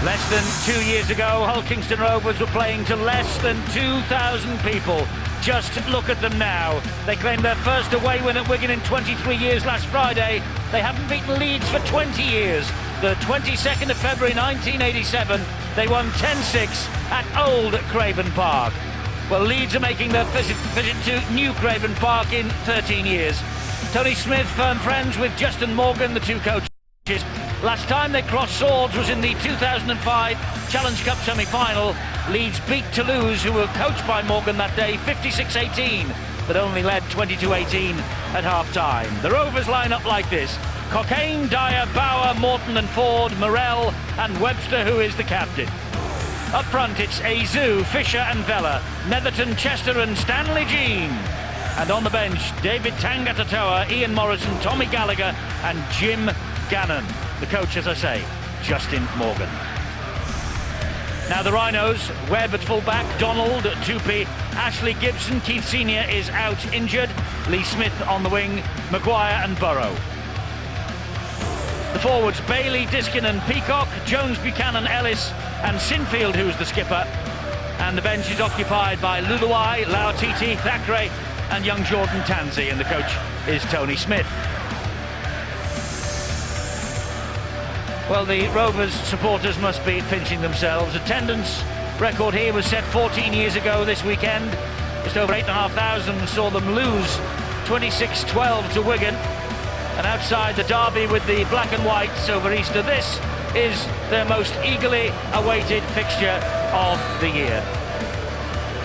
Less than 2 years ago, Hull Kingston Rovers were playing to less than 2,000 people. Just look at them now. They claimed their first away win at Wigan in 23 years last Friday. They haven't beaten Leeds for 20 years. The 22nd of February 1987, they won 10-6 at Old Craven Park. Well, Leeds are making their visit to New Craven Park in 13 years. Tony Smith, firm friends with Justin Morgan, the two coaches. Last time they crossed swords was in the 2005 Challenge Cup semi-final. Leeds beat Toulouse, who were coached by Morgan that day, 56-18, but only led 22-18 at half-time. The Rovers line up like this: Cockayne, Dyer, Bauer, Morton and Ford, Morell and Webster, who is the captain. Up front it's Azu, Fisher and Vella, Netherton, Chester and Stanley Jean. And on the bench, David Tangatatoa, Ian Morrison, Tommy Gallagher and Jim Gannon. The coach, as I say, Justin Morgan. Now the Rhinos, Webb at fullback, Donald at Tupi, Ashley Gibson, Keith Senior is out injured, Lee Smith on the wing, Maguire and Burrow. The forwards, Bailey, Diskin and Peacock, Jones, Buchanan, Ellis and Sinfield, who's the skipper. And the bench is occupied by Luluai, Lauatiti, Thackeray and young Jordan Tansey, and the coach is Tony Smith. Well, the Rovers supporters must be pinching themselves. Attendance record here was set 14 years ago this weekend. Just over 8,500 saw them lose 26-12 to Wigan. And outside the derby with the black and whites over Easter, this is their most eagerly awaited fixture of the year.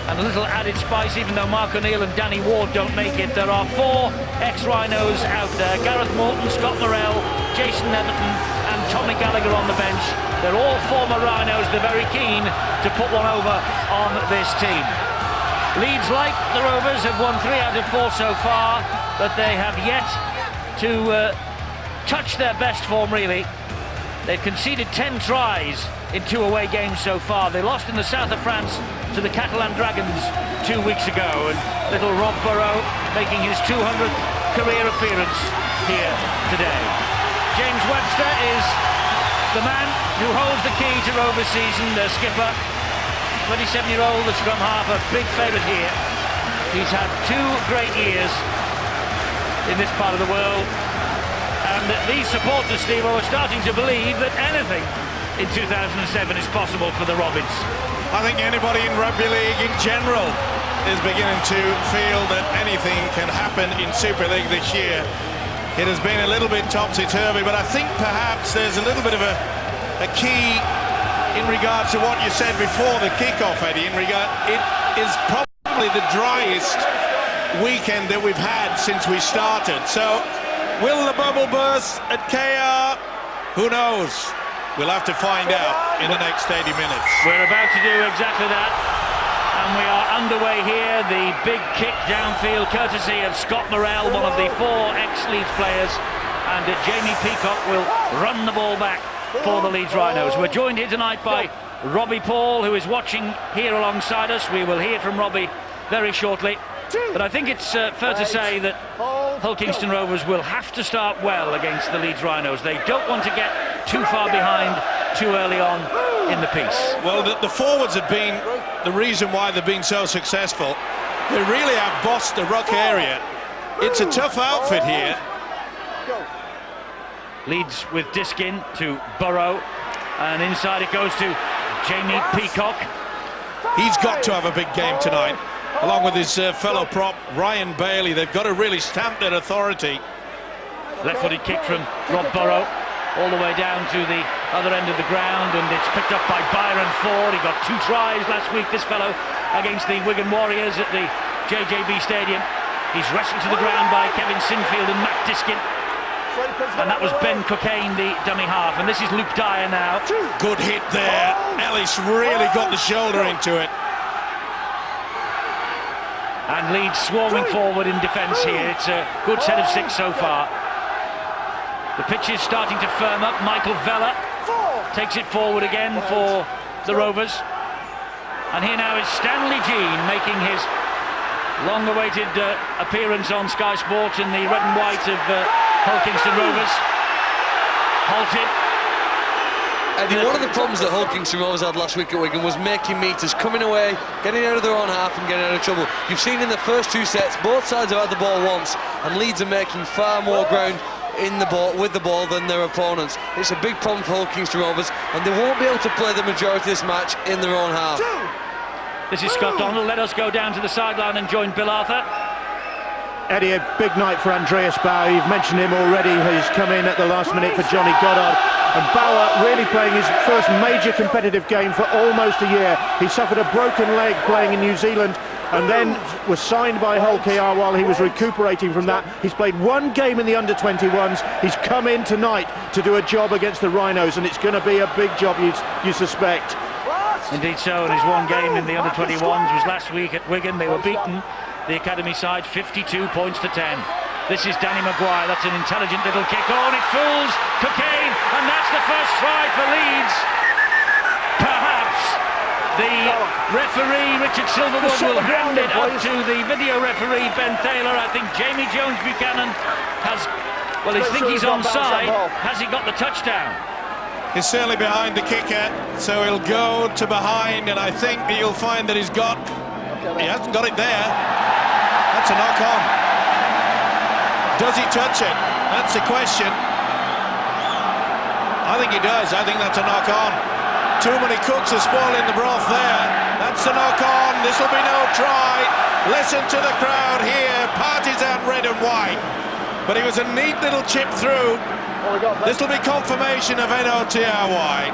And a little added spice, even though Mark O'Neill and Danny Ward don't make it, there are 4 ex-Rhinos out there: Gareth Morton, Scott Morell, Jason Netherton and Tommy Gallagher on the bench. They're all former Rhinos. They're very keen to put one over on this team. Leeds, like the Rovers, have won 3 out of 4 so far, but they have yet to touch their best form, really. They've conceded 10 tries in 2 away games so far. They lost in the south of France to the Catalan Dragons 2 weeks ago, and little Rob Burrow making his 200th career appearance here today. James Webster is the man who holds the key to Rovers season, their skipper. 27-year-old, the scrum half, a big favourite here. He's had 2 great years in this part of the world, and these supporters, Steve, are starting to believe that anything in 2007 is possible for the Robins. I think anybody in rugby league in general is beginning to feel that anything can happen in Super League this year. It has been a little bit topsy-turvy, but I think perhaps there's a little bit of a key in regards to what you said before the kick-off, Eddie. It is probably the driest weekend that we've had since we started. So will the bubble burst at KR? Who knows? We'll have to find out in the next 80 minutes. We're about to do exactly that, and we are underway here. The big kick downfield courtesy of Scott Morell, one of the 4 ex-Leeds players, and Jamie Peacock will run the ball back for the Leeds Rhinos. We're joined here tonight by Robbie Paul, who is watching here alongside us. We will hear from Robbie very shortly. But I think it's fair to say that Hull Kingston Rovers will have to start well against the Leeds Rhinos. They don't want to get too far behind too early on in the piece. Well, the forwards have been the reason why they've been so successful. They really have bossed the ruck area. It's a tough outfit here. Leeds with Diskin to Burrow, and inside it goes to Jamie Peacock. He's got to have a big game tonight, along with his fellow prop Ryan Bailey. They've got to really stamp their authority. Left-footed kick from Rob Burrow all the way down to the other end of the ground, and it's picked up by Byron Ford. He got 2 tries last week, this fellow, against the Wigan Warriors at the JJB Stadium. He's wrestled to the ground by Kevin Sinfield and Matt Diskin, and that was Ben Cockayne, the dummy half. And this is Luke Dyer now. Good hit there. Ellis really got the shoulder into it. And Leeds swarming forward in defence here. It's a good set of 6 so far. The pitch is starting to firm up. Michael Vella takes it forward again for the Rovers. And here now is Stanley Jean making his long-awaited appearance on Sky Sports in the red and white of Hull Kingston Rovers. Halted. And one of the problems that Hull Kingston Rovers had last week at Wigan was making meters, coming away, getting out of their own half and getting out of trouble. You've seen in the first two sets, both sides have had the ball once, and Leeds are making far more ground in the ball, with the ball, than their opponents. It's a big problem for Hull Kingston Rovers, and they won't be able to play the majority of this match in their own half. This is Scott Donald. Let us go down to the sideline and join Bill Arthur. Eddie, a big night for Andreas Bauer. You've mentioned him already. He's come in at the last minute for Johnny Goddard. And Bauer really playing his first major competitive game for almost a year. He suffered a broken leg playing in New Zealand and then was signed by Hull KR while he was recuperating from that. He's played one game in the under-21s. He's come in tonight to do a job against the Rhinos, and it's going to be a big job, you suspect. Indeed so, and his one game in the under-21s was last week at Wigan. They were beaten, the academy side, 52 points to 10. This is Danny Maguire. That's an intelligent little kick. Oh, and it fools Cocaine, and that's the first try for Leeds. Perhaps the referee, Richard Silverwood, will hand it up to the video referee, Ben Taylor. I think Jamie Jones-Buchanan has, well, I think he's onside. Has he got the touchdown? He's certainly behind the kicker, so he'll go to behind, and I think you'll find that he hasn't got it there. That's a knock-on. Does he touch it? That's the question. I think he does. I think that's a knock-on. Too many cooks are spoiling the broth there. That's a knock-on. This will be no try. Listen to the crowd here. Partisan red and white. But it was a neat little chip through. This will be confirmation of NOTRY.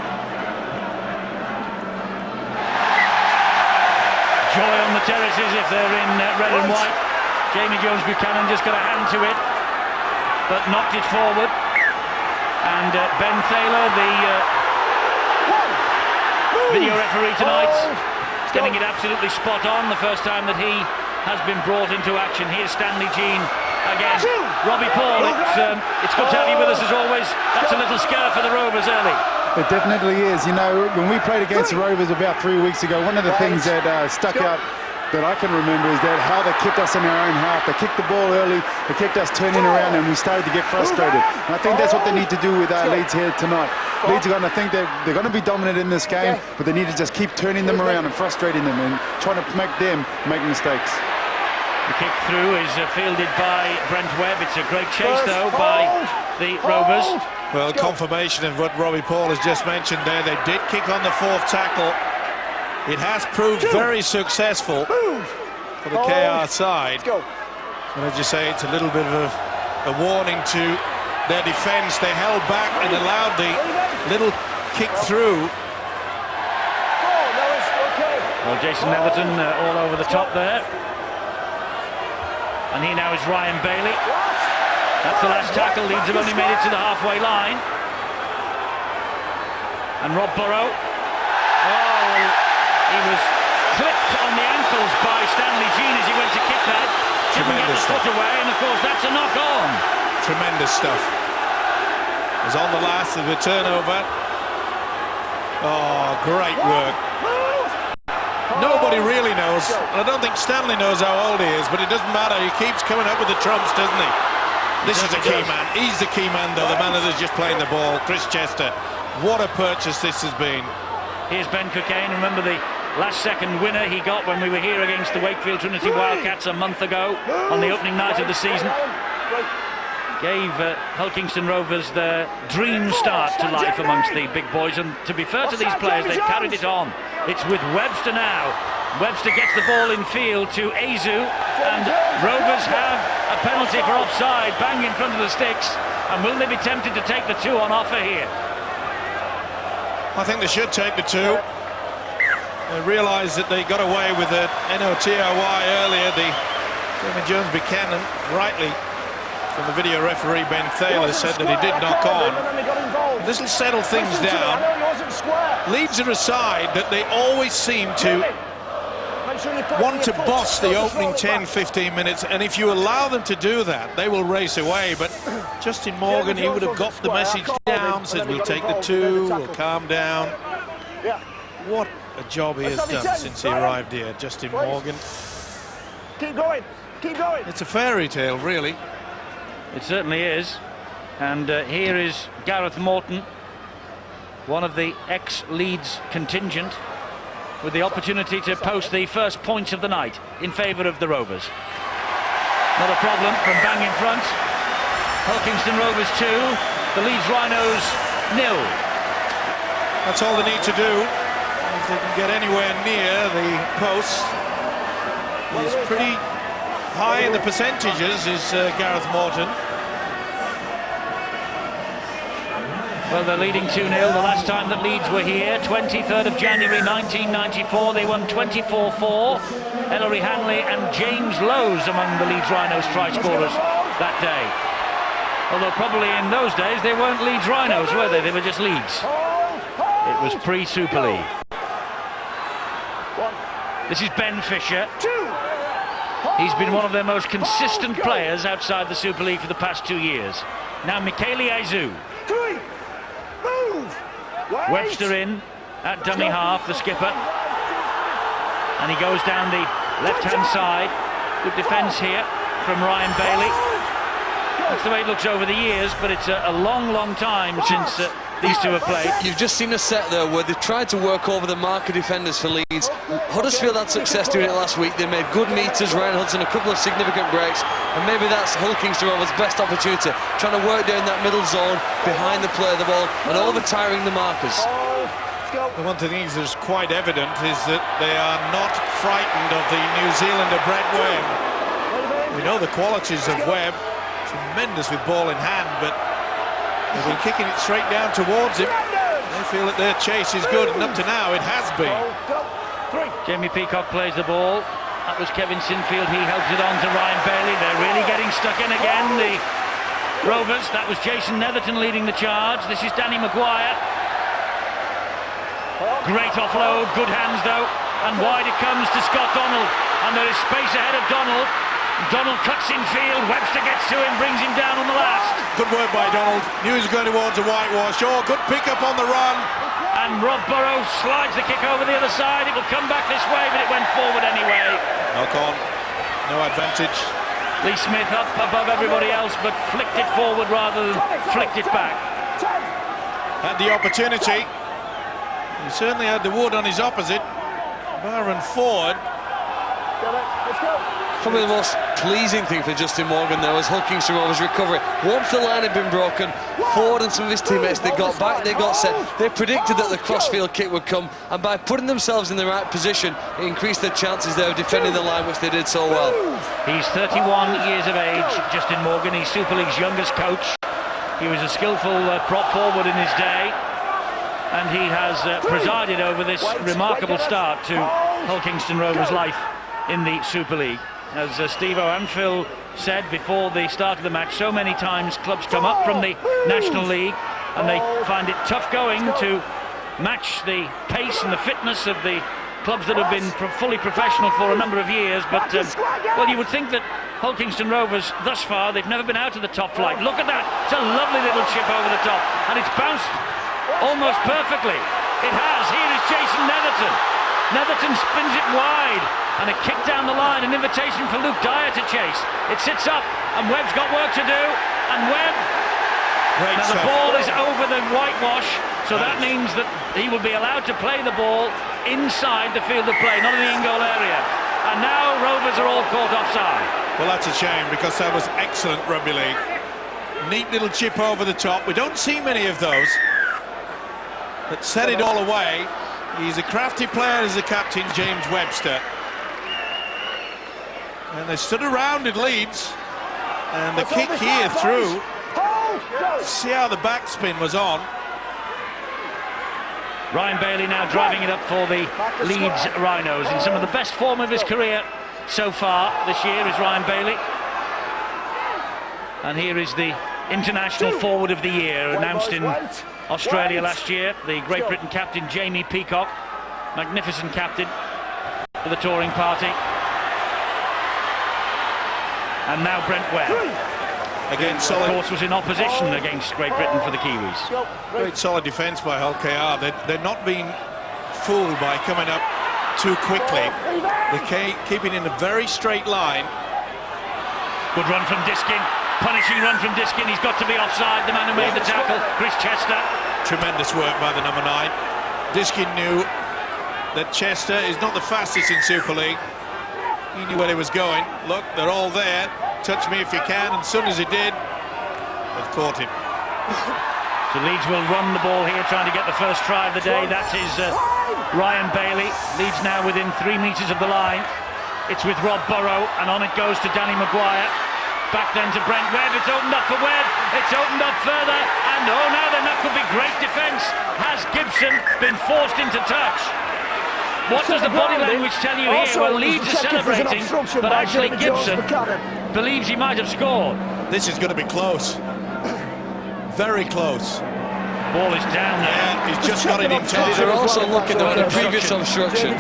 Joy on the terraces if they're in red and white. Jamie Jones-Buchanan just got a hand to it, but knocked it forward. And Ben Thaler, the video referee tonight, is getting it absolutely spot on. The first time that he has been brought into action. Here's Stanley Jean again. Robbie Paul, it's good to have you with us as always. That's a little scare for the Rovers early. It definitely is. You know, when we played against the Rovers about 3 weeks ago, one of the things that stuck out that I can remember is that how they kept us in our own half. They kicked the ball early, they kept us turning around, and we started to get frustrated. And I think that's what they need to do with Leeds here tonight. Leeds are going to think that they're going to be dominant in this game, but they need to just keep turning them around and frustrating them and trying to make them make mistakes. The kick through is fielded by Brent Webb. It's a great chase, though, by the Rovers. Well, confirmation of what Robbie Paul has just mentioned there. They did kick on the fourth tackle. It has proved very successful for the KR side. And as you say, it's a little bit of a warning to their defence. They held back and allowed the little kick through. Well, Jason Netherton all over the top there. And he now is Ryan Bailey. That's the last tackle. Leeds have only made it to the halfway line. And Rob Burrow. Oh, he was clipped on the ankles by Stanley Jean as he went to kick that. Didn't get the foot away, and of course that's a knock-on. Tremendous stuff. It was on the last of the turnover. Oh, great work. Nobody really knows. I don't think Stanley knows how old he is, but it doesn't matter. He keeps coming up with the trumps, doesn't he? This is a key man. He's the key man, though. The man that is just playing the ball. Chris Chester. What a purchase this has been. Here's Ben Cocaine. Remember the last second winner he got when we were here against the Wakefield Trinity Wildcats a month ago on the opening night of the season. Gave Hull Kingston Rovers their dream start to life amongst the big boys, and to be fair to these players, they've carried it on. It's with Webster now. Webster gets the ball in field to Azu, and Rovers have a penalty for offside bang in front of the sticks. And will they be tempted to take the two on offer here? I think they should take the two. They realised that they got away with the NOTRY earlier. The Jamie Jones-Buchanan, rightly, from the video referee Ben Thaler, said that he did knock on. This will settle things down. Leeds are a side that they always seem to want to boss the opening 10-15 minutes, and if you allow them to do that, they will race away. But Justin Morgan, he would have got the message down, said we'll take the two, we'll calm down. What a job he has done since he arrived here, Justin Morgan. Keep going, keep going. It's a fairy tale, really. It certainly is. And here is Gareth Morton, one of the ex-Leeds contingent, with the opportunity to post the first points of the night in favour of the Rovers. Not a problem from bang in front. Hulkingston Rovers 2, the Leeds Rhinos 0. That's all they need to do. If they can get anywhere near the post, he's pretty high in the percentages, is Gareth Morton. Well, they're leading 2-0. The last time that Leeds were here, 23rd of January 1994, they won 24-4. Ellery Hanley and James Lowes among the Leeds Rhinos try scorers that day. Although probably in those days they weren't Leeds Rhinos, were they? They were just Leeds. It was pre-Super League. This is Ben Fisher. He's been one of their most consistent players outside the Super League for the past 2 years. Now Michele Aizou. Webster in at dummy half, the skipper. And he goes down the left-hand side. Good defence here from Ryan Bailey. That's the way it looks over the years, but it's a long, long time since these two have played. You've just seen a set there where they tried to work over the marker defenders for Leeds. Huddersfield had success doing it last week. They made good meters, Ryan Hudson a couple of significant breaks, and maybe that's Hulkingston Rovers' best opportunity, trying to work down that middle zone behind the play of the ball and over-tiring the markers. The one thing that's quite evident is that they are not frightened of the New Zealander Brett Webb. We know the qualities of Webb, tremendous with ball in hand, but they've been kicking it straight down towards him. They feel that their chase is good, and up to now it has been. Jamie Peacock plays the ball. That was Kevin Sinfield. He helps it on to Ryan Bailey. They're really getting stuck in again, the Rovers. That was Jason Netherton leading the charge. This is Danny Maguire. Great offload, good hands though, and wide it comes to Scott Donald, and there is space ahead of Donald. Donald cuts in field, Webster gets to him, brings him down on the last. Good work by Donald. Knew he was going towards a whitewash. Oh, good pick up on the run. And Rob Burrow slides the kick over the other side. It will come back this way, but it went forward anyway. Knock on, no advantage. Lee Smith up above everybody else, but flicked it forward rather than flicked it back. Had the opportunity. He certainly had the wood on his opposite. Byron Ford. Probably the most pleasing thing for Justin Morgan there was Hulkingston Rovers' recovery. Once the line had been broken, Ford and some of his teammates, they got back, they got set. They predicted that the crossfield kick would come, and by putting themselves in the right position, it increased their chances there of defending the line, which they did so well. He's 31 years of age, Justin Morgan. He's Super League's youngest coach. He was a skillful prop forward in his day, and he has presided over this remarkable start to Hulkingston Rovers' life in the Super League. As Steve-O and Phil said before the start of the match, so many times clubs come up from the National League and they find it tough going to match the pace and the fitness of the clubs that have been fully professional for a number of years. But, well, you would think that Hulkingston Rovers, thus far, they've never been out of the top flight. Look at that. It's a lovely little chip over the top, and it's bounced almost perfectly. It has. Here is Jason Netherton. Netherton spins it wide, and a kick down the line, an invitation for Luke Dyer to chase. It sits up, and Webb's got work to do, and Webb... Now the ball is over the whitewash, so that means that he will be allowed to play the ball inside the field of play, not in the in-goal area. And now Rovers are all caught offside. Well, that's a shame, because that was excellent rugby league. Neat little chip over the top. We don't see many of those, but set it all away. He's a crafty player as a captain, James Webster. And they stood around in Leeds, and the kick here through. See how the backspin was on. Ryan Bailey now driving it up for the Leeds Rhinos in some of the best form of his career so far this year is Ryan Bailey. And here is the International Forward of the Year, announced in Australia last year. The Great Britain captain, Jamie Peacock. Magnificent captain for the touring party. And now Brent Webb. Again, solid. Of course, was in opposition against Great Britain for the Kiwis. Great solid defence by Hull KR. They're not being fooled by coming up too quickly. They're keeping in a very straight line. Good run from Diskin. Punishing run from Diskin. He's got to be offside. The man who made the tackle, Chris Chester. tremendous work by the number 9. Diskin knew that Chester is not the fastest in Super League. He knew where he was going. Look, they're all there. Touch me if you can, and as soon as he did, they've caught him. So Leeds will run the ball here, trying to get the first try of the day. That is Ryan Bailey. Leeds now within 3 meters of the line. It's with Rob Burrow, and on it goes to Danny Maguire. Back then to Brent Webb. It's opened up for Webb. It's opened up further, and oh, now then that could be great defence. Has Gibson been forced into touch? What does the body language tell you here? Well, Leeds are celebrating, but actually Gibson believes he might have scored. This is going to be close. Very close. Ball is down there. Yeah, he's just got it in time. They're also looking at a previous obstruction.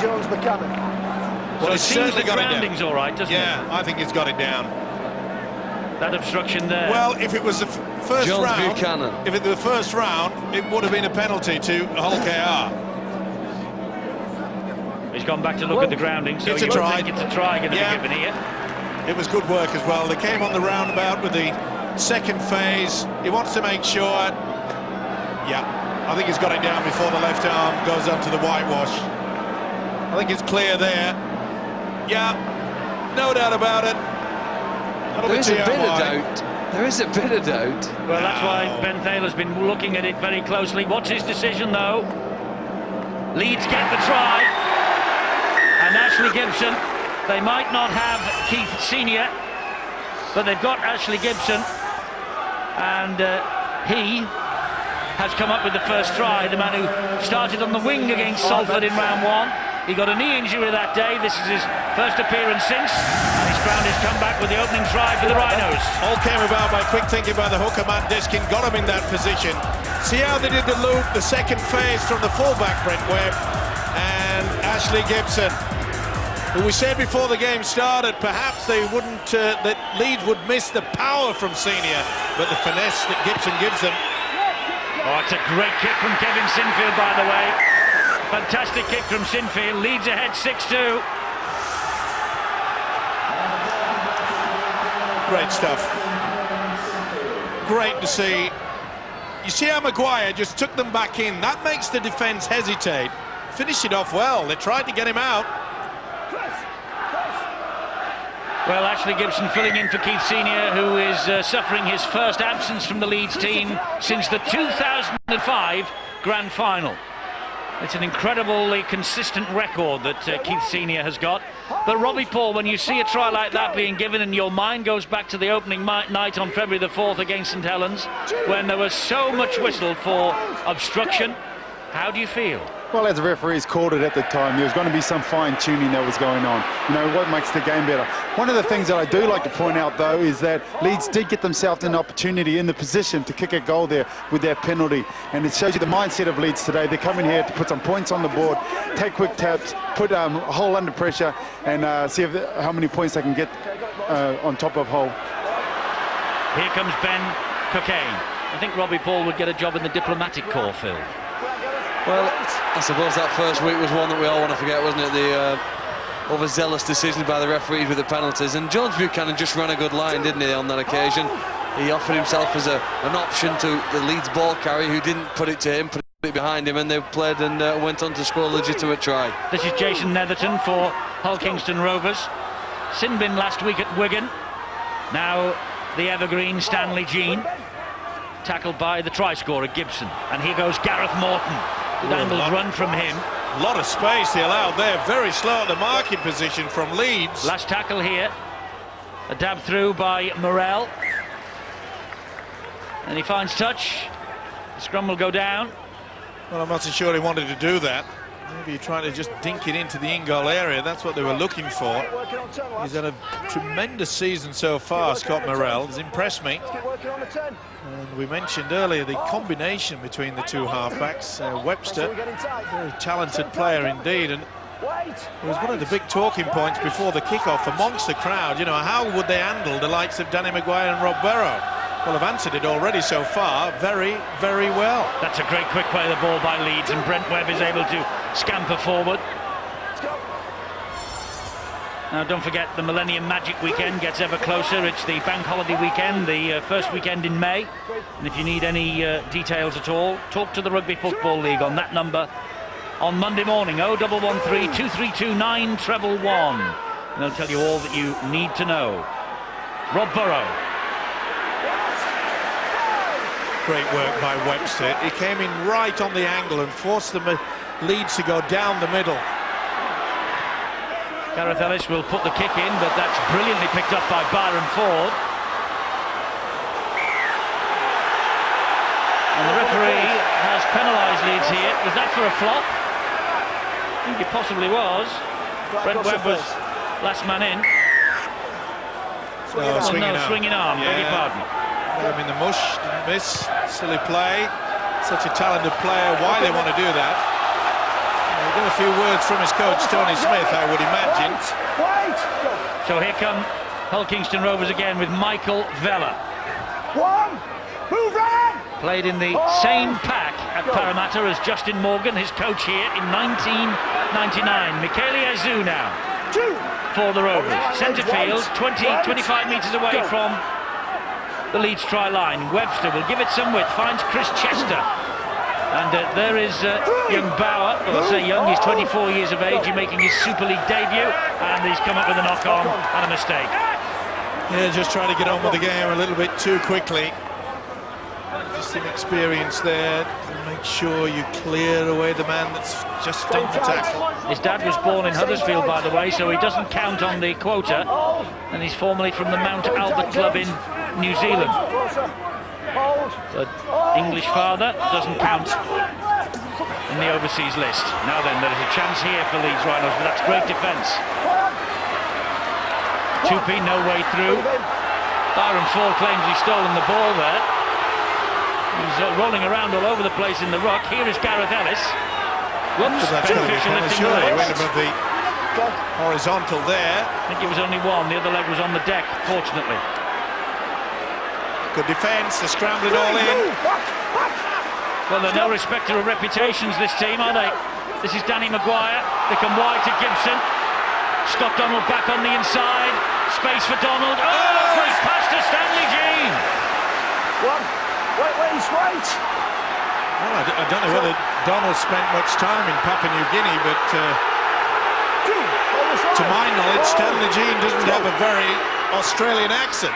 Well, he's Seems certainly the got it grounding's down. all right, doesn't it? Yeah, I think he's got it down. That obstruction there. Well, if it was the first Jones round, Buchanan. if it was the first round, it would have been a penalty to Hull KR. He's gone back to look at the grounding, so It's a you would try. think it's a try going to Yeah. be given here. It was good work as well. They came on the roundabout with the second phase. He wants to make sure. Yeah, I think he's got it down before the left arm goes onto the whitewash. I think it's clear there. Yeah, no doubt about it. There is a bit of doubt. There is a bit of doubt. Well, that's why Ben Thaler's been looking at it very closely. What's his decision, though? Leeds get the try. And Ashley Gibson, they might not have Keith Senior, but they've got Ashley Gibson. And he has come up with the first try, the man who started on the wing against Salford in round 1. He got a knee injury that day. This is his first appearance since, and he's found his comeback with the opening try for the Rhinos. All came about by quick thinking by the hooker, Matt Diskin, got him in that position. See how they did the loop, the second phase from the fullback, Brent Webb, and Ashley Gibson, who we said before the game started, perhaps they wouldn't, that Leeds would miss the power from Senior, but the finesse that Gibson gives them. Oh, it's a great kick from Kevin Sinfield, by the way. Fantastic kick from Sinfield. Leeds ahead 6-2. Great stuff. Great to see. You see how Maguire just took them back in. That makes the defence hesitate. Finished it off well. They tried to get him out. Well, Ashley Gibson filling in for Keith Senior, who is suffering his first absence from the Leeds team since the 2005 Grand Final. It's an incredibly consistent record that Keith Senior has got. But Robbie Paul, when you see a try like that being given and your mind goes back to the opening night on February the 4th against St Helens, when there was so much whistle for obstruction, how do you feel? Well, as the referees called it at the time, there was going to be some fine-tuning that was going on. You know, what makes the game better. One of the things that I do like to point out, though, is that Leeds did get themselves an opportunity in the position to kick a goal there with their penalty. And it shows you the mindset of Leeds today. They come in here to put some points on the board, take quick taps, put Hull under pressure, and see how many points they can get on top of Hull. Here comes Ben Cockayne. I think Robbie Paul would get a job in the diplomatic corps, Phil. Well, I suppose that first week was one that we all want to forget, wasn't it? The overzealous decisions by the referees with the penalties. And Jones Buchanan just ran a good line, didn't he, on that occasion? He offered himself as an option to the Leeds ball carrier, who didn't put it to him, put it behind him, and they played and went on to score a legitimate try. This is Jason Netherton for Hull Kingston Rovers. Sin bin last week at Wigan. Now the evergreen Stanley Jean. Tackled by the try scorer Gibson. And here goes Gareth Morton. Good angled run from him. A lot of space he allowed there. Very slow at the marking position from Leeds. Last tackle here. A dab through by Morel. And he finds touch. The scrum will go down. Well, I'm not so sure he wanted to do that. Maybe trying to just dink it into the in-goal area. That's what they were looking for. He's had a tremendous season so far, Scott Morel. He's impressed me. And we mentioned earlier the combination between the two halfbacks. Webster, very talented player indeed. And it was one of the big talking points before the kick-off amongst the crowd. You know, how would they handle the likes of Danny Maguire and Rob Burrow? Well, I've answered it already so far very, very well. That's a great quick play of the ball by Leeds, and Brent Webb is able to scamper forward. Now, don't forget, the Millennium Magic weekend gets ever closer. It's the bank holiday weekend, the first weekend in May. And if you need any details at all, talk to the Rugby Football League on that number on Monday morning, 0113 232 911. And they'll tell you all that you need to know. Rob Burrow. Great work by Webster. He came in right on the angle and forced the Leeds to go down the middle. Gareth Ellis will put the kick in, but that's brilliantly picked up by Byron Ford. And the referee has penalised Leeds here. Was that for a flop? I think it possibly was. Brent Webb was last man in. Swinging arm, beg your pardon. Got him in the mush, didn't miss. Silly play. Such a talented player. Why they want to do that? We'll get a few words from his coach, Tony Smith, I would imagine. So here come Hull Kingston Rovers again with Michael Vella. Move on! Played in the same pack at Parramatta as Justin Morgan, his coach here in 1999. Michele Azu now for the Rovers. Centre field, 20-25 metres away from the Leeds try line. Webster will give it some width, finds Chris Chester. And there is young Bauer. Well, I say young, he's 24 years of age. He's making his Super League debut, and he's come up with a knock-on and a mistake. Yeah, just trying to get on with the game a little bit too quickly. Just inexperience there. Make sure you clear away the man that's just done the tackle. His dad was born in Huddersfield, by the way, so he doesn't count on the quota. And he's formerly from the Mount Albert Club in New Zealand. But English father doesn't count in the overseas list. Now then, there is a chance here for Leeds Rhinos, but that's great defence. Tupi, no way through. Byron Ford claims he's stolen the ball there. He's rolling around all over the place in the ruck. Here is Gareth Ellis. Whoops, beneficial lifting the legs. Went above the horizontal there. I think it was only one. The other leg was on the deck, fortunately. Good defence, they scrambled it all in. Well, they're no respecter of reputations, this team, are they? This is Danny Maguire. They come wide to Gibson. Scott Donald back on the inside. Space for Donald. Oh, great pass to Stanley Jean. Wait. Well, I don't know whether Donald spent much time in Papua New Guinea, but to my knowledge, Stanley Jean doesn't have a very Australian accent.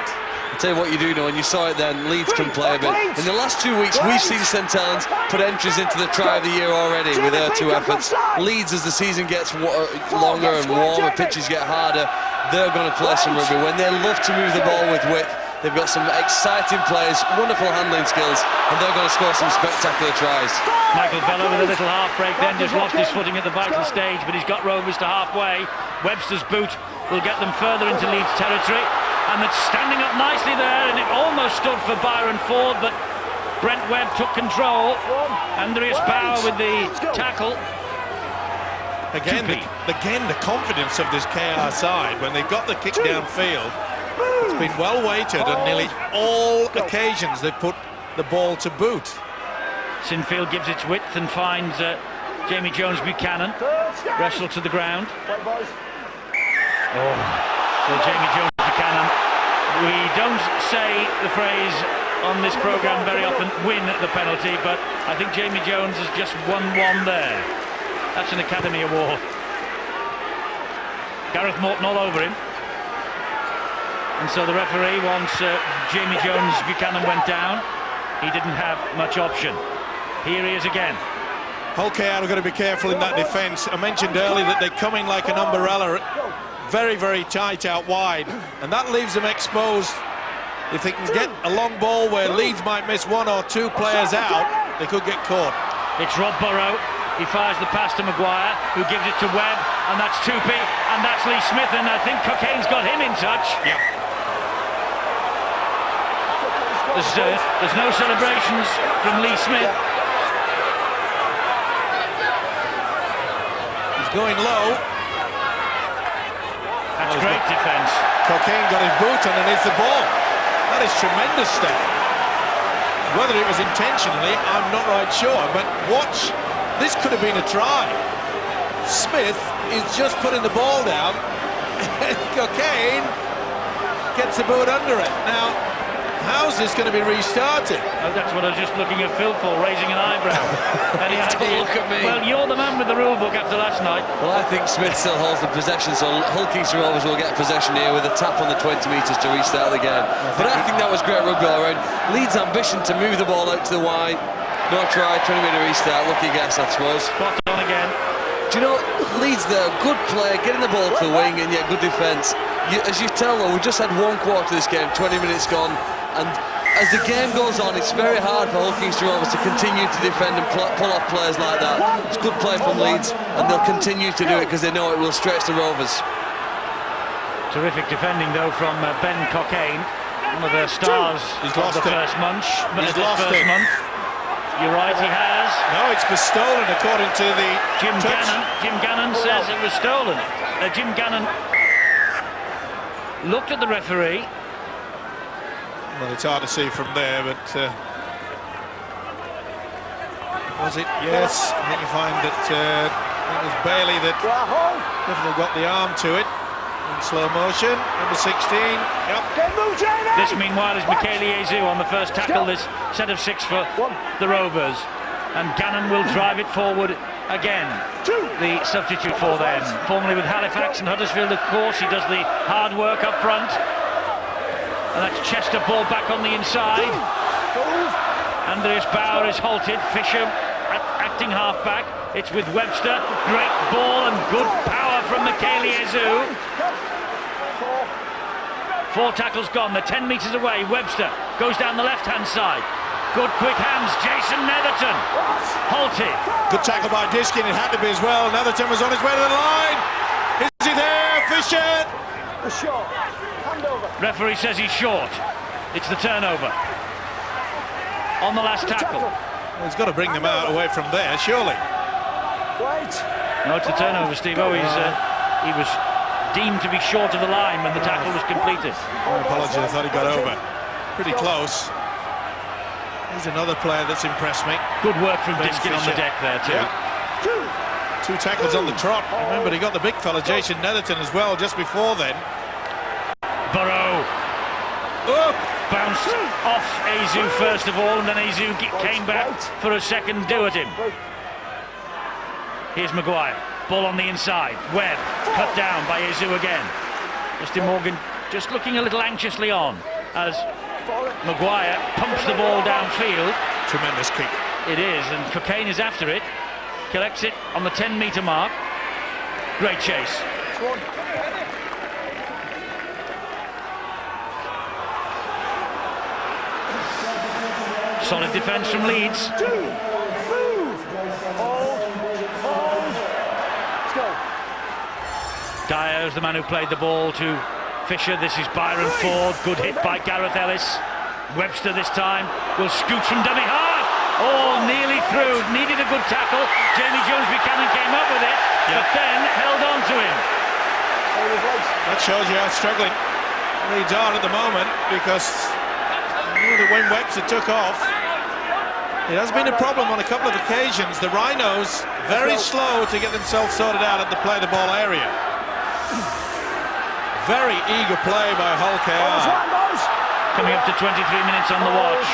I'll tell you what you do know, and you saw it then, Leeds can play a bit. In the last 2 weeks, we've seen St Helens put entries into the try of the year already with their 2 efforts. Leeds, as the season gets longer and warmer, pitches get harder, they're going to play some rugby. When they love to move the ball with width, they've got some exciting players, wonderful handling skills, and they're going to score some spectacular tries. Michael Vella with a little half break then, just lost his footing at the vital stage, but he's got Rovers to halfway. Webster's boot will get them further into Leeds territory. And that's standing up nicely there, and it almost stood for Byron Ford, but Brent Webb took control. Andreas Bauer with the tackle. Again, the confidence of this KR side when they've got the kick downfield. It's been well weighted on nearly all occasions they've put the ball to boot. Sinfield gives its width and finds Jamie Jones Buchanan. Wrestle to the ground. Well, Jamie Jones Buchanan, we don't say the phrase on this programme very often, win the penalty, but I think Jamie Jones has just won one there. That's an Academy Award. Gareth Morton all over him. And so the referee, once Jamie Jones Buchanan went down, he didn't have much option. Here he is again. Hull KR have got to be careful in that defence. I mentioned earlier that they come in like an umbrella, very, very tight out wide, and that leaves them exposed. If they can get a long ball where Leeds might miss 1 or 2 players out, they could get caught. It's Rob Burrow. He fires the pass to Maguire, who gives it to Webb, and that's Tupi, and that's Lee Smith, and I think Cocaine's got him in touch. Yeah. There's no celebrations from Lee Smith. He's going low. That's great defence. Cocaine got his boot underneath the ball. That is tremendous stuff. Whether it was intentionally, I'm not right sure, but watch. This could have been a try. Smith is just putting the ball down. Cocaine gets the boot under it. Now, how's this going to be restarted? Oh, that's what I was just looking at Phil for, raising an eyebrow. Any Don't ideas? look at me. Well, you're the man with the rule book after last night. Well, I think Smith still holds the possession, so Hull Kingston Rovers will get possession here with a tap on the 20 metres to restart the game. But I think that was great rugby all round. Leeds' ambition to move the ball out to the wide. No try, 20-metre restart. Lucky guess, I suppose. Spot on again. Do you know, Leeds there, good play, getting the ball to the wing, and yet good defence. As you tell, though, we've just had one quarter of this game, 20 minutes gone, and as the game goes on, it's very hard for Hull Kingston Rovers to continue to defend and pull off players like that. It's good play from Leeds, and they'll continue to do it because they know it will stretch the Rovers. Terrific defending, though, from Ben Cockayne, one of the stars of the first month. You're right, he has. No, it's for stolen, according to the Jim Gannon says it was stolen. Jim Gannon looked at the referee. Well, it's hard to see from there, but was it? Yes, I think you find that it was Bailey that definitely got the arm to it in slow motion. Number 16. Yep. This, meanwhile, is Michael Jezu on the first tackle. This set of 6 for the Rovers, and Gannon will drive it forward again. The substitute for them, formerly with Halifax and Huddersfield, of course. He does the hard work up front. And that's Chester, ball back on the inside. Andreas Bauer is halted. Fisher acting half-back. It's with Webster. Great ball and good power from Michael Jezu. 4 tackles gone. They're 10 metres away. Webster goes down the left-hand side. Good quick hands. Jason Netherton halted. Good tackle by Diskin. It had to be as well. Netherton was on his way to the line. Is he there? Fisher. The shot. Hand over. Referee says he's short. It's the turnover. On the last tackle. Well, he's got to bring them out away from there, surely. Wait. No, it's the turnover, Steve-O. He was deemed to be short of the line when the tackle was completed. My apologies, I thought he got over. Pretty close. He's another player that's impressed me. Good work from Diskin on the deck there too. Yeah. 2 tackles on the trot. Remember, he got the big fella, Jason Netherton, as well, just before then. Burrow bounced off Jezu first of all, and then Jezu came back for a second do at him. Here's Maguire, ball on the inside. Webb cut down by Jezu again. Justin Morgan just looking a little anxiously on as Maguire pumps the ball downfield. Tremendous kick. It is, and Cockayne is after it. Collects it on the 10-metre mark. Great chase. Solid defence from Leeds. Dyer is the man who played the ball to Fisher. This is Byron Ford. Good hit by Gareth Ellis. Webster this time will scoot from dummy half. Oh, nearly through. Needed a good tackle. Jamie Jones-Buchanan came up with it, but then held on to him. That shows you how struggling Leeds are at the moment, because when Webster took off, it has been a problem on a couple of occasions. The Rhinos very slow to get themselves sorted out at the play the ball area. Very eager play by Hull KR. Coming up to 23 minutes on the watch.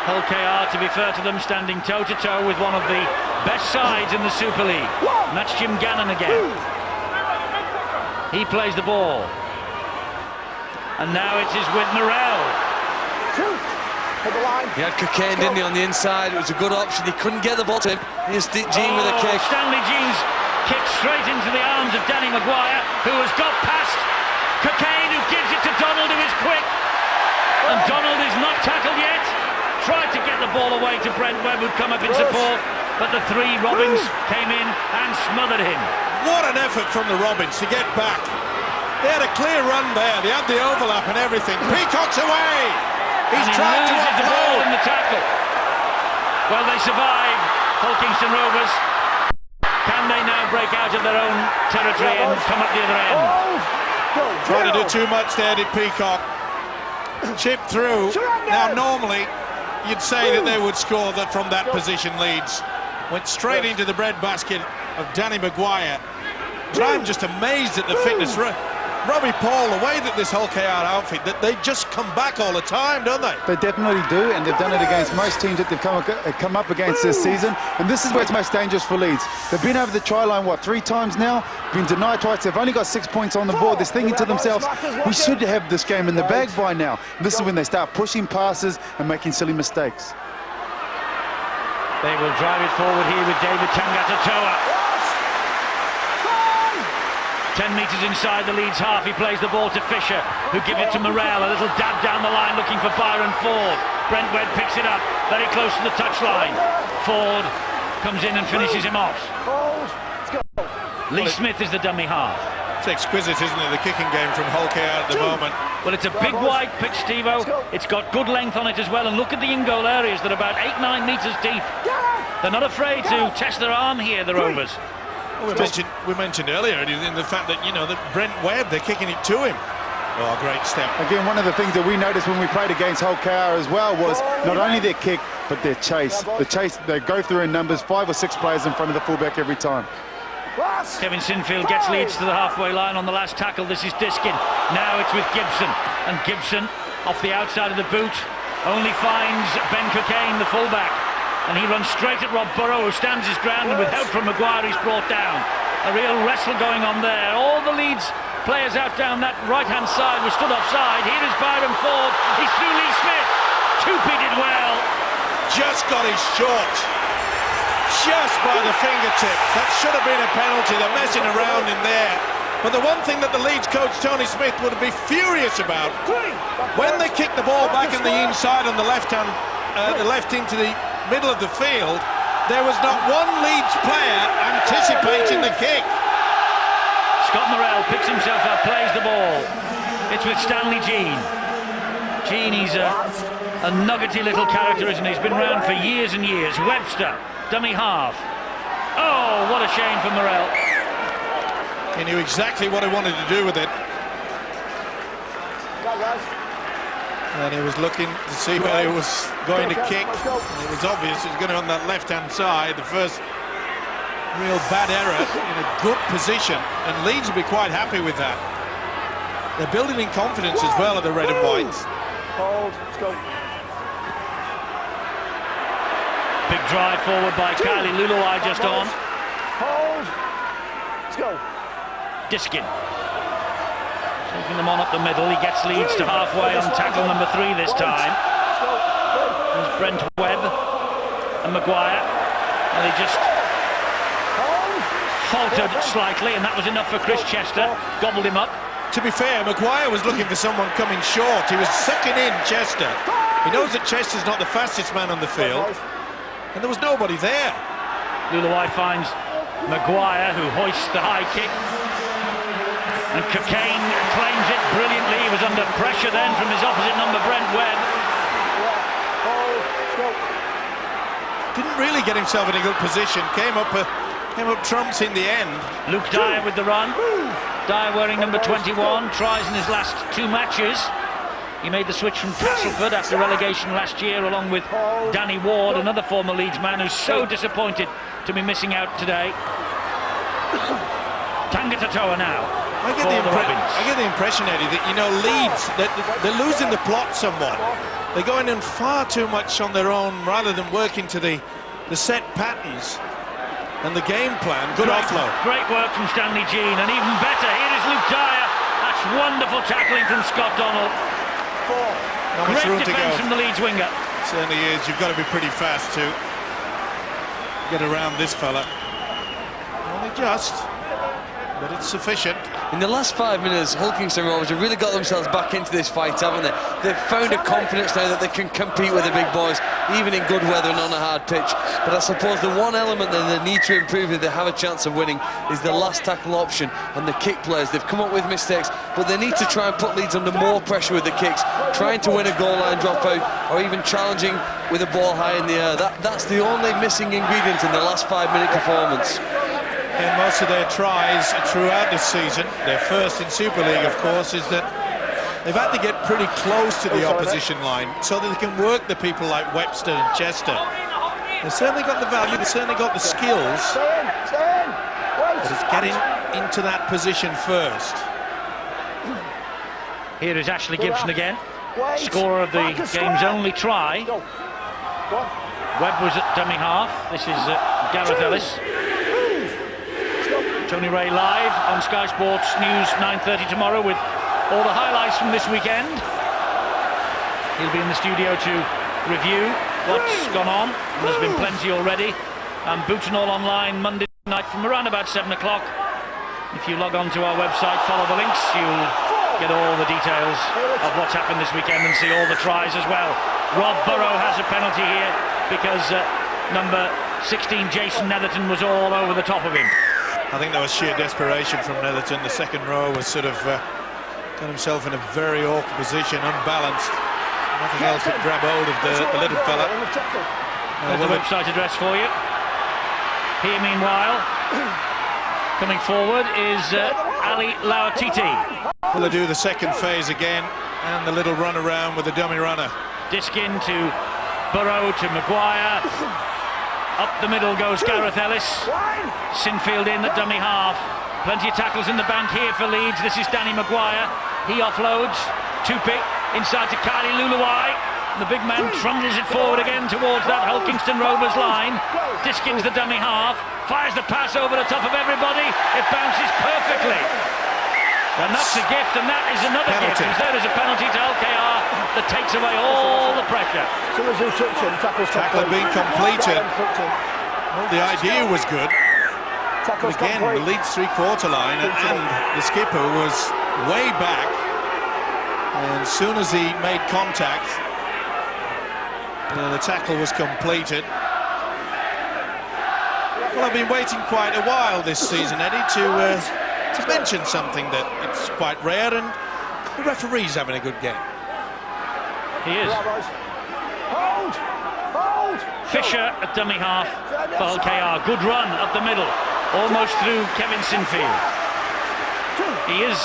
Hull KR, to be fair to them, standing toe-to-toe with one of the best sides in the Super League. And that's Jim Gannon again. He plays the ball. And now it is with Morrell. He had Cockayne, didn't he, on the inside. It was a good option. He couldn't get the ball to him. Here's Jean with a kick. Stanley Jean's kick straight into the arms of Danny Maguire, who has got past Cockayne, who gives it to Donald, who is quick. And Donald is not tackled yet. Tried to get the ball away to Brent Webb, who'd come up in support, but the 3 Robins came in and smothered him. What an effort from the Robins to get back. They had a clear run there. They had the overlap and everything. Peacock's away. He's trying to loses the ball offload. in the tackle. Well, they survive, Hull Kingston Rovers. Can they now break out of their own territory and come up the other end? Trying to do too much there, did Peacock. Chipped through. Now, normally, you'd say that they would score that from that position. Leeds went straight into the breadbasket of Danny Maguire. But I'm just amazed at the fitness. Robbie Paul, the way that this Hull KR outfit, that they just come back all the time, don't they? They definitely do, and they've done it against most teams that they've come up against this season. And this is where it's most dangerous for Leeds. They've been over the try line, what, 3 times now? Been denied twice. They've only got 6 points on the board. They're thinking to themselves, we should have this game in the bag by now. And this is when they start pushing passes and making silly mistakes. They will drive it forward here with David Tangata-Toa. 10 metres inside the Leeds half, he plays the ball to Fisher, who give it to Morrell, a little dab down the line looking for Byron Ford. Brent Webb picks it up, very close to the touchline. Ford comes in and finishes him off. Lee Smith is the dummy half. It's exquisite, isn't it, the kicking game from Hull KR at the moment. Well, it's a big wide pitch, Steve-O. It's got good length on it as well, and look at the in-goal areas. They're about 8-9 metres deep. They're not afraid to test their arm here, the Rovers. Well, we mentioned earlier in the fact that, you know, that Brent Webb, they're kicking it to him. Oh, great step. Again, one of the things that we noticed when we played against Hull KR as well was not only their kick, but their chase. The chase, they go through in numbers, 5 or 6 players in front of the fullback every time. Kevin Sinfield gets Leeds to the halfway line on the last tackle. This is Diskin. Now it's with Gibson. And Gibson, off the outside of the boot, only finds Ben Cockayne, the fullback. And he runs straight at Rob Burrow, who stands his ground, and with help from Maguire, he's brought down. A real wrestle going on there. All the Leeds players out down that right-hand side were stood offside. Here is Byron Ford. He's through Lee Smith. Tupi did well. Just got his short. Just by the fingertip. That should have been a penalty. They're messing around in there. But the one thing that the Leeds coach, Tony Smith, would be furious about, when they kick the ball back in the inside on the left into the middle of the field, there was not one Leeds player anticipating the kick. Scott Morrell picks himself up, plays the ball. It's with Stanley Jean. Jean, he's a nuggety little character, isn't he? He's been around for years and years. Webster, dummy half. Oh, what a shame for Morrell. He knew exactly what he wanted to do with it. And he was looking to see where he was going to kick. It was obvious it was going to on that left-hand side. The first real bad error in a good position. And Leeds will be quite happy with that. They're building in confidence as well at the red and whites. Hold, let's go. Big drive forward by Kylie Luluai just on. Hold, let's go. Diskin. Taking them on up the middle, he gets Leeds to halfway on tackle number 3 this time. There's Brent Webb and Maguire, and he just faltered slightly, and that was enough for Chris Chester, gobbled him up. To be fair, Maguire was looking for someone coming short. He was sucking in Chester. He knows that Chester's not the fastest man on the field, and there was nobody there. Luluai finds Maguire, who hoists the high kick. And Cockayne claims it brilliantly. He was under pressure then from his opposite number, Brent Webb. Didn't really get himself in a good position. Came up trumps in the end. Luke Dyer with the run. Dyer wearing number 21. Tries in his last 2 matches. He made the switch from Castleford after relegation last year, along with Danny Ward, another former Leeds man who's so disappointed to be missing out today. Tangata-Toa now. I get the impression, Eddie, that, you know, Leeds, they're losing the plot somewhat. They're going in far too much on their own rather than working to the set patterns and the game plan. Good offload. Great work from Stanley Jean, and even better, here is Luke Dyer. That's wonderful tackling from Scott Donald. Great defence from the Leeds winger. Certainly is. You've got to be pretty fast to get around this fella. Only just, but it's sufficient. In the last 5 minutes, Hull Rovers have really got themselves back into this fight, haven't they? They've found a confidence now that they can compete with the big boys, even in good weather and on a hard pitch. But I suppose the one element that they need to improve if they have a chance of winning is the last tackle option and the kick players. They've come up with mistakes, but they need to try and put Leeds under more pressure with the kicks, trying to win a goal line dropout or even challenging with a ball high in the air. That's the only missing ingredient in the last 5-minute performance. In most of their tries throughout this season, their first in Super League, of course, is that they've had to get pretty close to the opposition line so that they can work the people like Webster and Chester. They've certainly got the value, they've certainly got the skills, but it's getting into that position first. Here is Ashley Gibson again, Wait. scorer of the Marcus game's square. only try. Go. Go on. Webb was at dummy half. This is Gareth Ellis. Tony Ray live on Sky Sports News 9:30 tomorrow with all the highlights from this weekend. He'll be in the studio to review what's gone on. And there's been plenty already. And Boots and All online Monday night from around about 7 o'clock. If you log on to our website, follow the links, you'll get all the details of what's happened this weekend and see all the tries as well. Rob Burrow has a penalty here because number 16 Jason Netherton was all over the top of him. I think that was sheer desperation from Netherton. The second row was sort of got himself in a very awkward position, unbalanced. Nothing else but grab hold of the little fella. There's the website address for you. Here, meanwhile, coming forward is Ali Lauatiti. Will they do the second phase again, and the little run around with the dummy runner. Disc in to Burrow to Maguire. Up the middle goes Gareth Ellis. Sinfield in the dummy half. Plenty of tackles in the bank here for Leeds. This is Danny Maguire. He offloads. Tupic inside to Kylie Luluai. The big man trundles it forward again towards that Hull Kingston Rovers line. Diskins the dummy half. Fires the pass over the top of everybody. It bounces perfectly. And that's a gift, and that is another Penalty. gift. There is a penalty to Hull KR that takes away all the pressure. As soon as he touched him, tackle's Tackle complete. being completed. Well, The idea was good. tackle's Again, the complete. Leeds three-quarter line, and the skipper was way back. And as soon as he made contact, the tackle was completed. Well, I've been waiting quite a while this season, Eddie, to mention something that it's quite rare, and the referee's having a good game. He is. Bravo's. Hold! Hold! Fisher at dummy half for Hull KR. Good run up the middle, almost through Kevin Sinfield. He is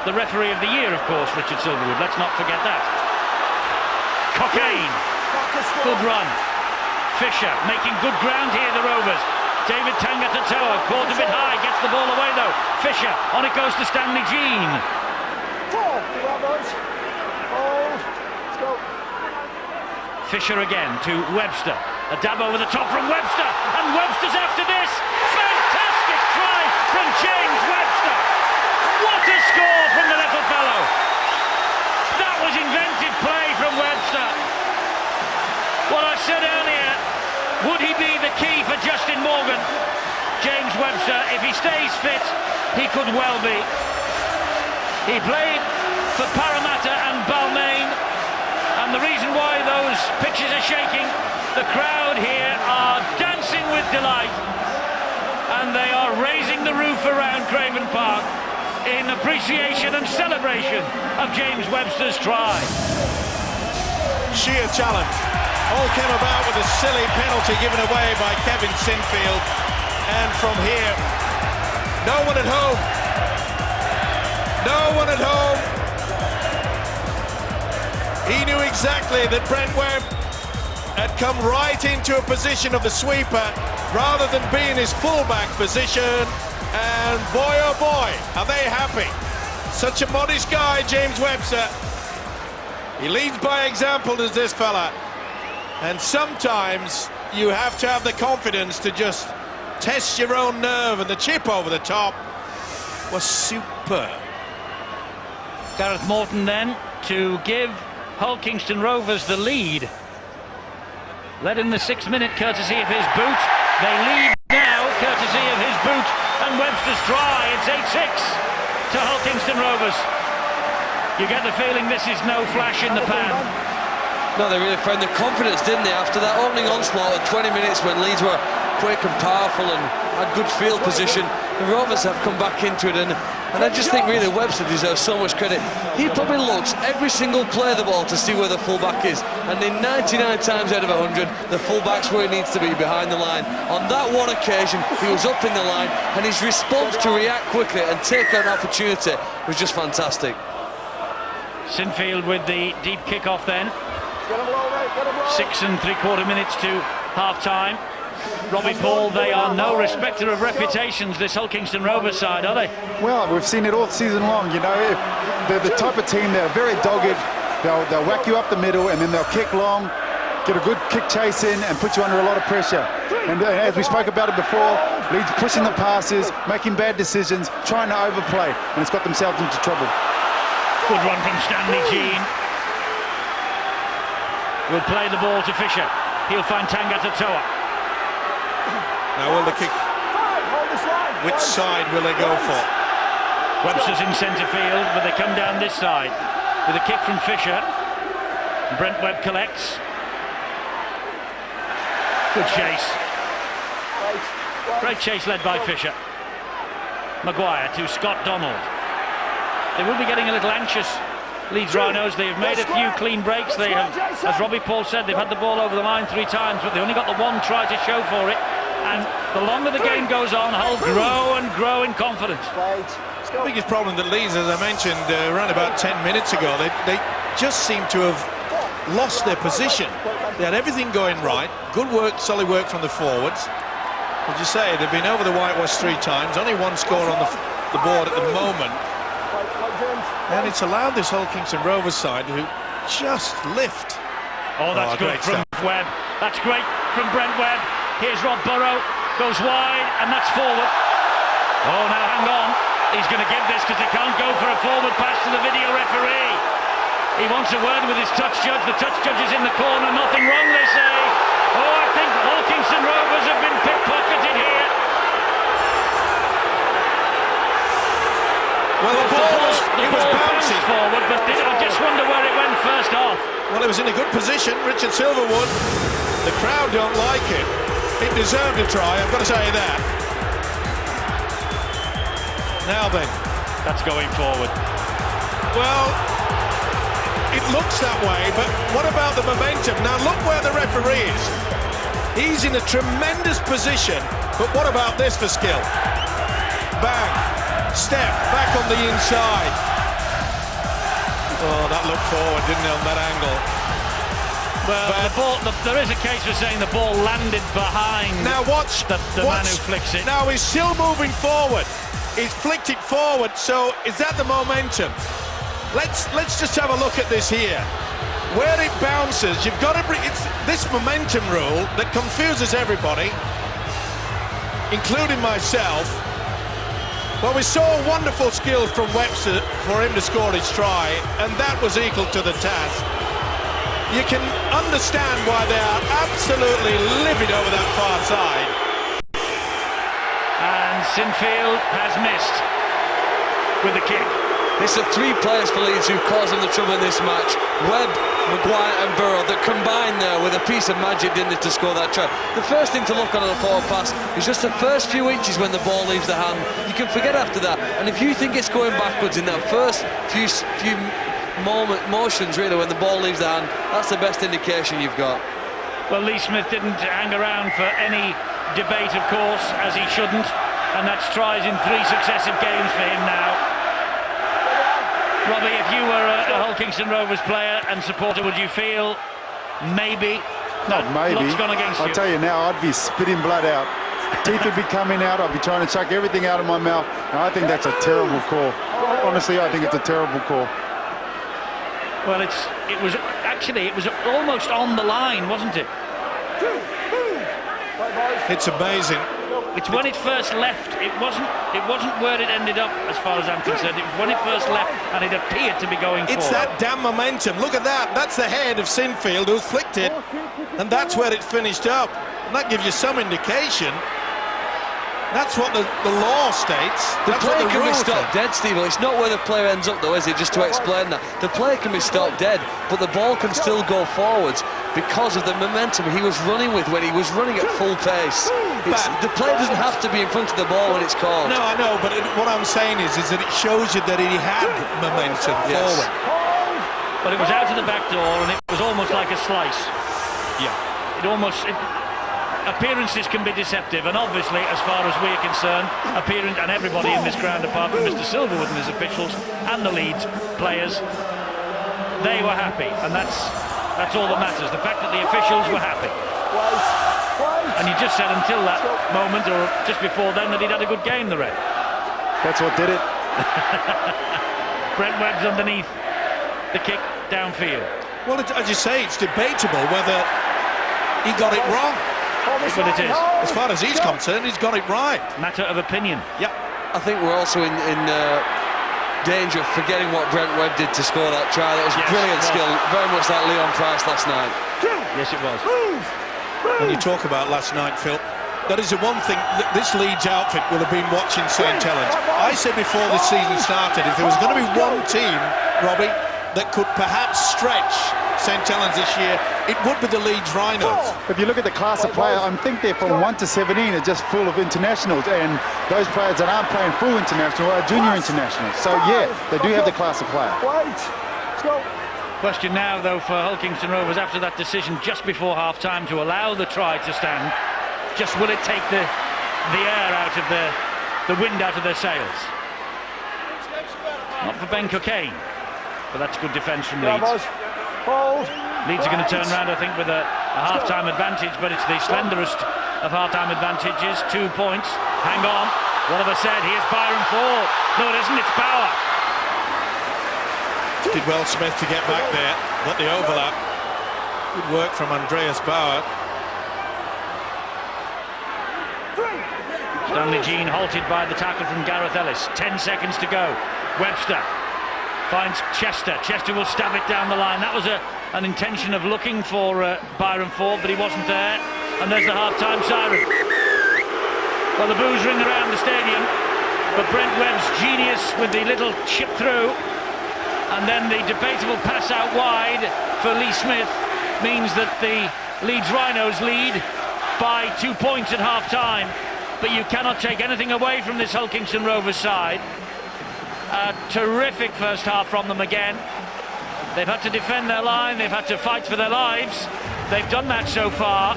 the referee of the year, of course, Richard Silverwood. Let's not forget that. Cockayne. Good run. Fisher making good ground here, the Rovers. David Tangata-Toa caught a bit high, gets the ball away though. Fisher, on it goes to Stanley Jean. Four! Bravo's. Hold! Let's go. Fisher again to Webster. A dab over the top from Webster, and Webster's after this. Fantastic try from James Webster. What a score from the little fellow. That was inventive play from Webster. What I said earlier, would he be the key for Justin Morgan? James Webster, if he stays fit, he could well be. He played for Parramatta and Balmain, and the reason why those pitches are shaking, the crowd here are dancing with delight, and they are raising the roof around Craven Park in appreciation and celebration of James Webster's try. Sheer talent. All came about with a silly penalty given away by Kevin Sinfield. And from here, no one at home. No one at home. He knew exactly that Brent Webb had come right into a position of the sweeper rather than be in his fullback position. And boy, oh boy, are they happy. Such a modest guy, James Webster. He leads by example as this fella. And sometimes you have to have the confidence to just test your own nerve, and the chip over the top was superb. Gareth Morton then to give Hull Kingston Rovers the lead. Led in the 6th minute courtesy of his boot. They lead now courtesy of his boot and Webster's try. It's 8-6 to Hull Kingston Rovers. You get the feeling this is no flash in the pan. No, they really found the confidence, didn't they, after that opening onslaught at 20 minutes when Leeds were quick and powerful and had good field position. The Rovers have come back into it, and I just think really Webster deserves so much credit. He probably looks every single play of the ball to see where the fullback is, and in 99 times out of 100 the fullback's where he needs to be, behind the line. On that one occasion he was up in the line, and his response to react quickly and take an opportunity was just fantastic. Sinfield with the deep kick off then. 6 3/4 minutes to half time. Robbie Paul, they are no respecter of reputations, this Hull Kingston Rovers side, are they? Well, we've seen it all season long, you know. If they're the type of team, they're very dogged. They'll whack you up the middle and then they'll kick long, get a good kick chase in and put you under a lot of pressure. And as we spoke about it before, Leeds pushing the passes, making bad decisions, trying to overplay, and it's got themselves into trouble. Good run from Stanley Jean. Will play the ball to Fisher. He'll find Tangata Toa. Now will the kick, which side will they go for? Webster's in centre field, but they come down this side with a kick from Fisher. Brent Webb collects. Good chase. Great chase led by Fisher. Maguire to Scott Donald. They will be getting a little anxious, Leeds Rhinos. They have made a few clean breaks. They have, as Robbie Paul said, they've had the ball over the line 3 times, but they only got the one try to show for it. And the longer the game goes on, Hull grow and grow in confidence. The biggest problem that Leeds, as I mentioned around about 10 minutes ago, they just seem to have lost their position. They had everything going right, good work, solid work from the forwards. As you say, they've been over the whitewash 3 times, only 1 score on the board at the moment. And it's allowed this Hull Kingston Rovers side to just lift. Oh, that's good from Webb. That's great from Brent Webb. Here's Rob Burrow, goes wide, and that's forward. Oh, now hang on. He's going to give this because he can't go for a forward pass to the video referee. He wants a word with his touch judge. The touch judge is in the corner. Nothing wrong, they say. Oh, I think Hull Kingston Rovers have been pickpocketed here. Well, the ball was bouncing forward, but I just wonder where it went first off. Well, it was in a good position. Richard Silverwood. The crowd don't like it. It deserved a try, I've got to say that. Now then. That's going forward. Well, it looks that way, but what about the momentum? Now look where the referee is. He's in a tremendous position, but what about this for skill? Bang. Step back on the inside. Oh, that looked forward, didn't it, on that angle? Well, there is a case for saying the ball landed behind. Now watch the man who flicks it. Now he's still moving forward. He's flicked it forward, so is that the momentum? Let's just have a look at this here. Where it bounces, you've got to bring... It's this momentum rule that confuses everybody, including myself. Well, we saw wonderful skill from Webster for him to score his try, and that was equal to the task. You can understand why they are absolutely livid over that far side. And Sinfield has missed with the kick. It's the 3 players for Leeds who caused them the trouble in this match. Webb, Maguire and Burrow that combined there with a piece of magic, didn't it, to score that try. The first thing to look on a forward pass is just the first few inches when the ball leaves the hand. You can forget after that, and if you think it's going backwards in that first few motions really when the ball leaves the hand, that's the best indication you've got. Well, Lee Smith didn't hang around for any debate, of course, as he shouldn't, and that's tries in 3 successive games for him now. Robbie, if you were a Hull Kingston Rovers player and supporter, would you feel maybe Not maybe. luck's gone against you? I'll tell you now, I'd be spitting blood out. Teeth would be coming out. I'd be trying to chuck everything out of my mouth. And I think that's a terrible call. Honestly, I think it's a terrible call. Well, it was almost on the line, wasn't it? It's amazing. It's when it first left. It wasn't where it ended up, as far as I'm concerned. It was when it first left, and it appeared to be going forward. It's that damn momentum. Look at that. That's the head of Sinfield who's flicked it, and that's where it finished up. And that gives you some indication. That's what the law states. The That's player what the can be rules stopped say. dead, Steve. It's not where the player ends up, though, is it? Just to explain that. The player can be stopped dead, but the ball can still go forwards because of the momentum he was running with when he was running at full pace. The player doesn't have to be in front of the ball when it's called. No, I know, but what I'm saying is that it shows you that he had momentum forward. But it was out of the back door, and it was almost like a slice. Yeah. Appearances can be deceptive, and obviously, as far as we're concerned, and everybody in this ground, apart from Mr. Silverwood and his officials and the Leeds players, they were happy, and that's all that matters. The fact that the officials were happy. And you just said until that moment, or just before then, that he'd had a good game, the Red. That's what did it. Brent Webb's underneath the kick downfield. Well, as you say, it's debatable whether he got it wrong. But it is. As far as he's concerned, he's got it right. Matter of opinion. Yep. I think we're also in danger of forgetting what Brent Webb did to score that try. That was brilliant skill, very much like Leon Price last night. Yes, it was. When you talk about last night, Phil, that is the one thing that this Leeds outfit will have been watching St. Helens. I said before this season started, if there was going to be one team, Robbie, that could perhaps stretch St. Helens this year, it would be the Leeds Rhinos. If you look at the class of player, I think they're from 1 to 17 are just full of internationals, and those players that aren't playing full international are junior internationals. So yeah, they do have the class of player. Wait. Let's go. Question now, though, for Hull Kingston Rovers after that decision just before half-time to allow the try to stand. Just will it take the air out of the wind out of their sails? Not for Ben Cockayne, but that's good defence from Leeds. Hold. Leeds are going to turn around, I think, with a half-time advantage, but it's the slenderest of half-time advantages. 2 points. Hang on. What have I said? Here's Byron Ford. No, it isn't. It's Bauer. Did well Smith to get back there, but the overlap. Good work from Andreas Bauer. Stanley Jean halted by the tackle from Gareth Ellis. 10 seconds to go. Webster finds Chester. Chester will stab it down the line. That was an intention of looking for Byron Ford, but he wasn't there. And there's the half-time siren. Well, the boos ring around the stadium, but Brent Webb's genius with the little chip through, and then the debatable pass out wide for Lee Smith means that the Leeds Rhinos lead by 2 points at half-time. But you cannot take anything away from this Hull Kingston Rovers side. A terrific first half from them again. They've had to defend their line, they've had to fight for their lives. They've done that so far.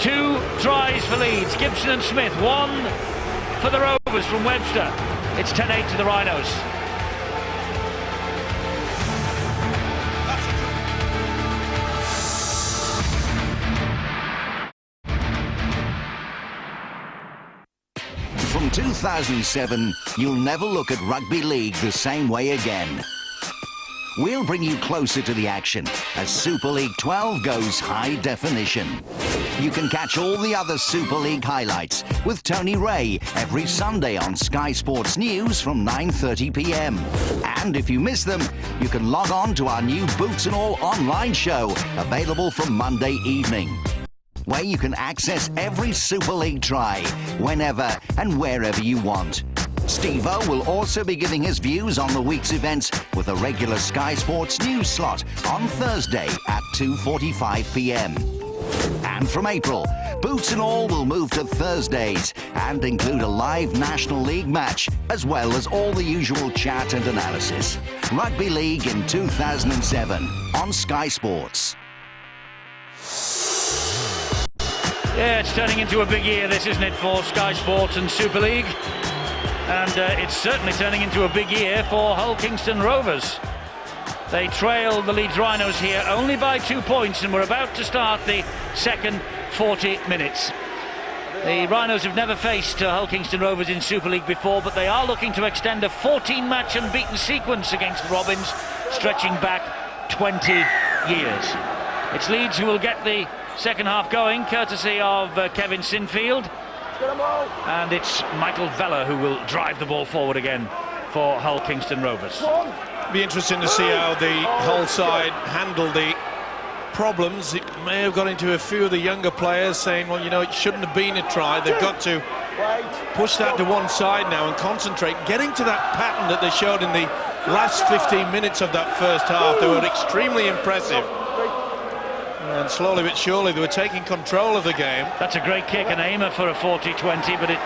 2 tries for Leeds, Gibson and Smith. 1 for the Rovers from Webster. It's 10-8 to the Rhinos. From 2007, you'll never look at rugby league the same way again. We'll bring you closer to the action as Super League 12 goes high definition. You can catch all the other Super League highlights with Tony Ray every Sunday on Sky Sports News from 9:30 p.m. And if you miss them, you can log on to our new Boots and All online show, available from Monday evening, where you can access every Super League try, whenever and wherever you want. Steve-O will also be giving his views on the week's events with a regular Sky Sports News slot on Thursday at 2:45 p.m. And from April, Boots and All will move to Thursdays and include a live National League match, as well as all the usual chat and analysis. Rugby League in 2007 on Sky Sports. Yeah, it's turning into a big year, this, isn't it, for Sky Sports and Super League? And it's certainly turning into a big year for Hull Kingston Rovers. They trail the Leeds Rhinos here only by 2 points, and we're about to start the second 40 minutes. The Rhinos have never faced Hull Kingston Rovers in Super League before, but they are looking to extend a 14-match unbeaten sequence against the Robins, stretching back 20 years. It's Leeds who will get the second half going, courtesy of Kevin Sinfield. And it's Michael Vella who will drive the ball forward again for Hull Kingston Rovers. Be interesting to see how the Hull side handle the problems. It may have got into a few of the younger players saying, well, you know, it shouldn't have been a try. They've got to push that to one side now and concentrate. Getting to that pattern that they showed in the last 15 minutes of that first half, they were extremely impressive. And slowly but surely they were taking control of the game. That's a great kick, an aimer for a 40-20, but it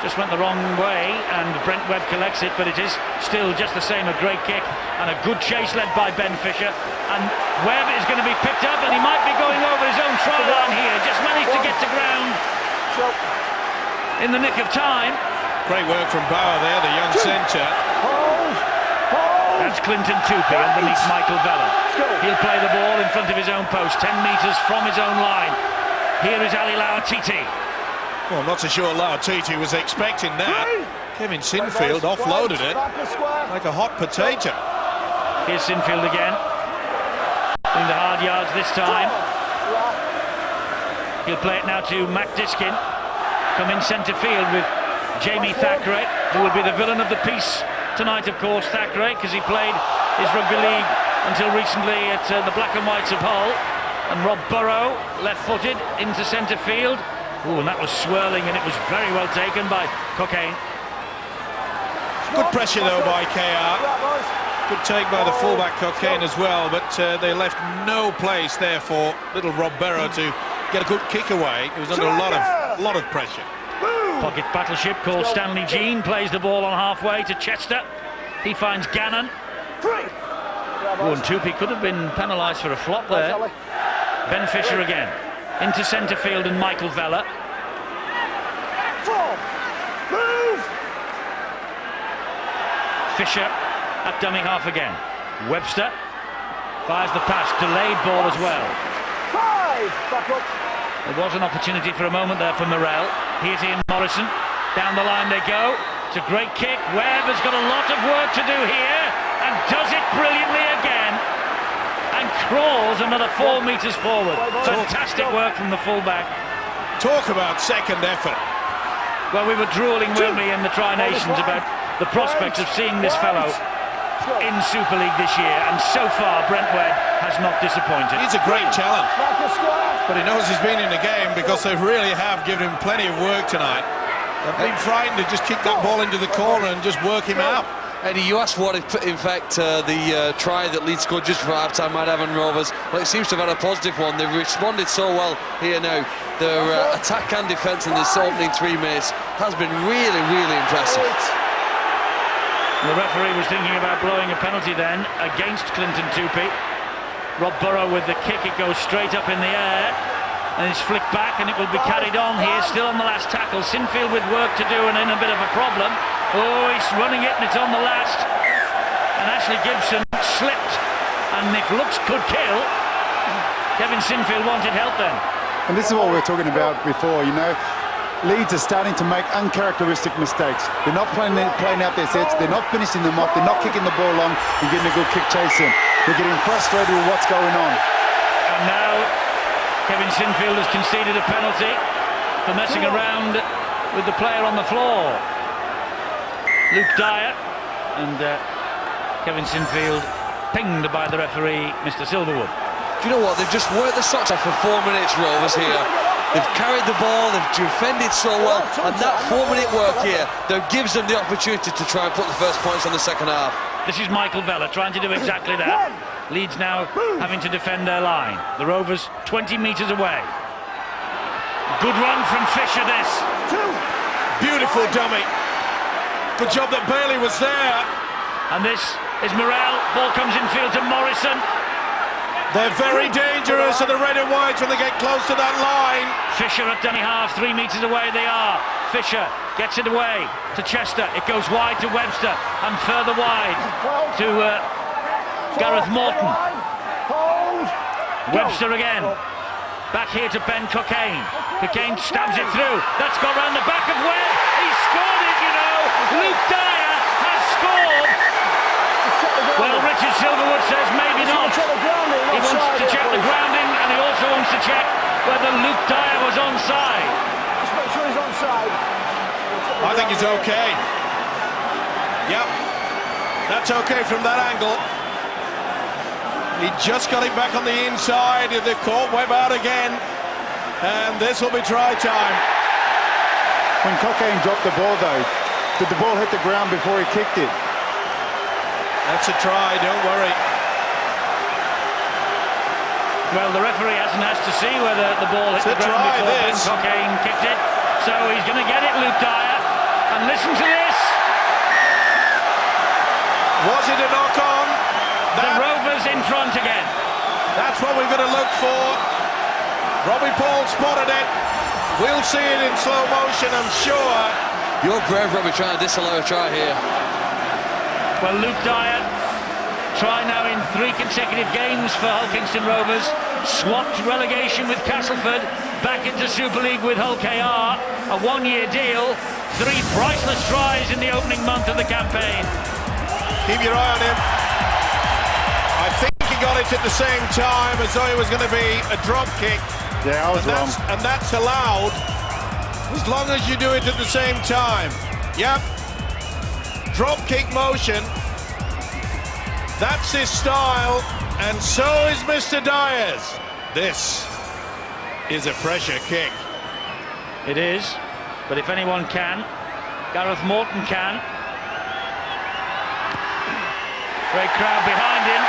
just went the wrong way, and Brent Webb collects it, but it is still just the same, a great kick, and a good chase led by Ben Fisher, and Webb is going to be picked up, and he might be going over his own try line here, just managed to get to ground in the nick of time. Great work from Bauer there, the young centre. That's Clinton Tupy underneath Michael Vella. He'll play the ball in front of his own post, 10 metres from his own line. Here is Ali Lauatiti. Well, I'm not so sure Lauatiti was expecting that. Kevin Sinfield offloaded it like a hot potato. Here's Sinfield again. Doing the hard yards this time. He'll play it now to Mac Diskin. Come in centre field with Jamie Thackeray, who will be the villain of the piece tonight, of course, Thackeray, because he played his rugby league until recently at the Black and Whites of Hull. And Rob Burrow, left-footed, into centre field. Ooh, and that was swirling, and it was very well taken by Cockayne. Good pressure, though, by KR. Good take by the fullback Cockayne as well, but they left no place there for little Rob Burrow to get a good kick away. It was under a lot of pressure. Pocket battleship called Stanley Jean plays the ball on halfway to Chester. He finds Gannon. Oh, and Tupi could have been penalised for a flop there. Ben Fisher again. Into centre field and Michael Vella. Fisher at dummy half again. Webster fires the pass. Delayed ball as well. There was an opportunity for a moment there for Morrell. Here's Ian Morrison. Down the line they go. It's a great kick. Webb has got a lot of work to do here and does it brilliantly again. And crawls another 4 metres forward. Fantastic work from the fullback. Talk about second effort. Well, we were drooling, weren't we, in the Tri-Nations about the prospects of seeing this fellow in Super League this year, and so far Brent Webb has not disappointed. He's a great talent, but he knows he's been in the game because they really have given him plenty of work tonight. They've been frightened to just kick that ball into the corner and just work him out. Eddie, you asked what, in fact, the try that Leeds scored just before half-time might have on Rovers. Well, it seems to have had a positive one. They've responded so well here now. Their attack and defence in this opening 3 minutes has been really, really impressive. The referee was thinking about blowing a penalty then against Clinton Tupi. Rob Burrow with the kick, it goes straight up in the air and it's flicked back and it will be carried on here, still on the last tackle. Sinfield with work to do and in a bit of a problem. Oh, he's running it and it's on the last. And Ashley Gibson slipped, and if looks could kill, Kevin Sinfield wanted help then. And this is what we were talking about before, you know. Leeds are starting to make uncharacteristic mistakes. They're not playing out their sets, they're not finishing them off, they're not kicking the ball long and getting a good kick chasing. They're getting frustrated with what's going on. And now Kevin Sinfield has conceded a penalty for messing around with the player on the floor. Luke Dyer, and Kevin Sinfield pinged by the referee, Mr. Silverwood. Do you know what? They've just worked the socks off for 4 minutes, Rovers, here. They've carried the ball, they've defended so well, and that 4-minute work here that gives them the opportunity to try and put the first points on the second half. This is Michael Vella trying to do exactly that. Leeds now having to defend their line. The Rovers 20 metres away. Good run from Fisher, this. Beautiful dummy. Good job that Bailey was there. And this is Morrell. Ball comes in field to Morrison. They're very dangerous at the red and whites when they get close to that line. Fisher at dummy half, 3 metres away they are. Fisher gets it away to Chester. It goes wide to Webster and further wide to Gareth Morton. Webster again. Back here to Ben Cockayne. Cockayne stabs it through. That's gone round the back of Webb. He's scored it, you know. Luke Dyer has scored. Well, Richard Silverwood says maybe not. He wants to check the grounding and he also wants to check whether Luke Dyer was onside. Just make sure he's onside. I think it's okay. Yep. That's okay from that angle. He just got it back on the inside. They've caught Webb out again. And this will be try time. When Cockayne dropped the ball, though, did the ball hit the ground before he kicked it? That's a try, don't worry. Well, the referee hasn't asked to see whether the ball hit the ground before Ben Cockayne kicked it. So he's going to get it, Luke Dyer. And listen to this. Was it a knock-on? The Rovers in front again. That's what we're going to look for. Robbie Paul spotted it. We'll see it in slow motion, I'm sure. You're brave, Robbie, trying to disallow a try here. Well, Luke Dyer, try now in 3 consecutive games for Hull Kingston Rovers. swapped relegation with Castleford, back into Super League with Hull KR, a one-year deal, 3 priceless tries in the opening month of the campaign. Keep your eye on him. I think he got it at the same time as though it was going to be a drop kick. Yeah, I was wrong. And that's allowed as long as you do it at the same time. Yep. Drop kick motion. That's his style, and so is Mr. Dyers. This is a pressure kick. It is, but if anyone can, Gareth Morton can. Great crowd behind him.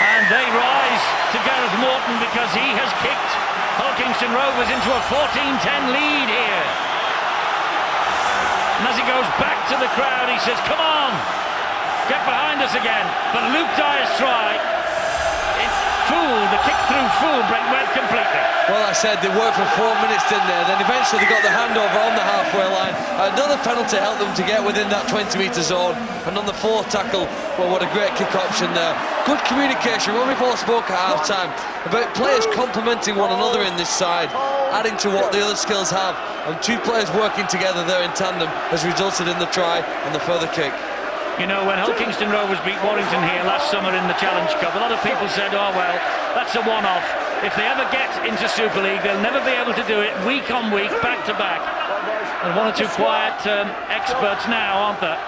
And they rise to Gareth Morton because he has kicked Hull Kingston Rovers into a 14-10 lead here. And as he goes back to the crowd, he says, come on, get behind us again. But Luke Dyer's try, it fooled, the kick through fooled Brent Webb completely. Well, I said they worked for 4 minutes, didn't they? Then eventually they got the handover on the halfway line. Another penalty helped them to get within that 20-metre zone. And on the 4th tackle, well, what a great kick option there. Good communication. Robbie Paul spoke at half-time about players complementing one another in this side, adding to what the other skills have. And 2 players working together there in tandem has resulted in the try and the further kick. You know, when Hull Kingston Rovers beat Warrington here last summer in the Challenge Cup, a lot of people said, oh, well, that's a one-off. If they ever get into Super League, they'll never be able to do it week on week, back to back. And 1 or 2 quiet experts now, aren't there?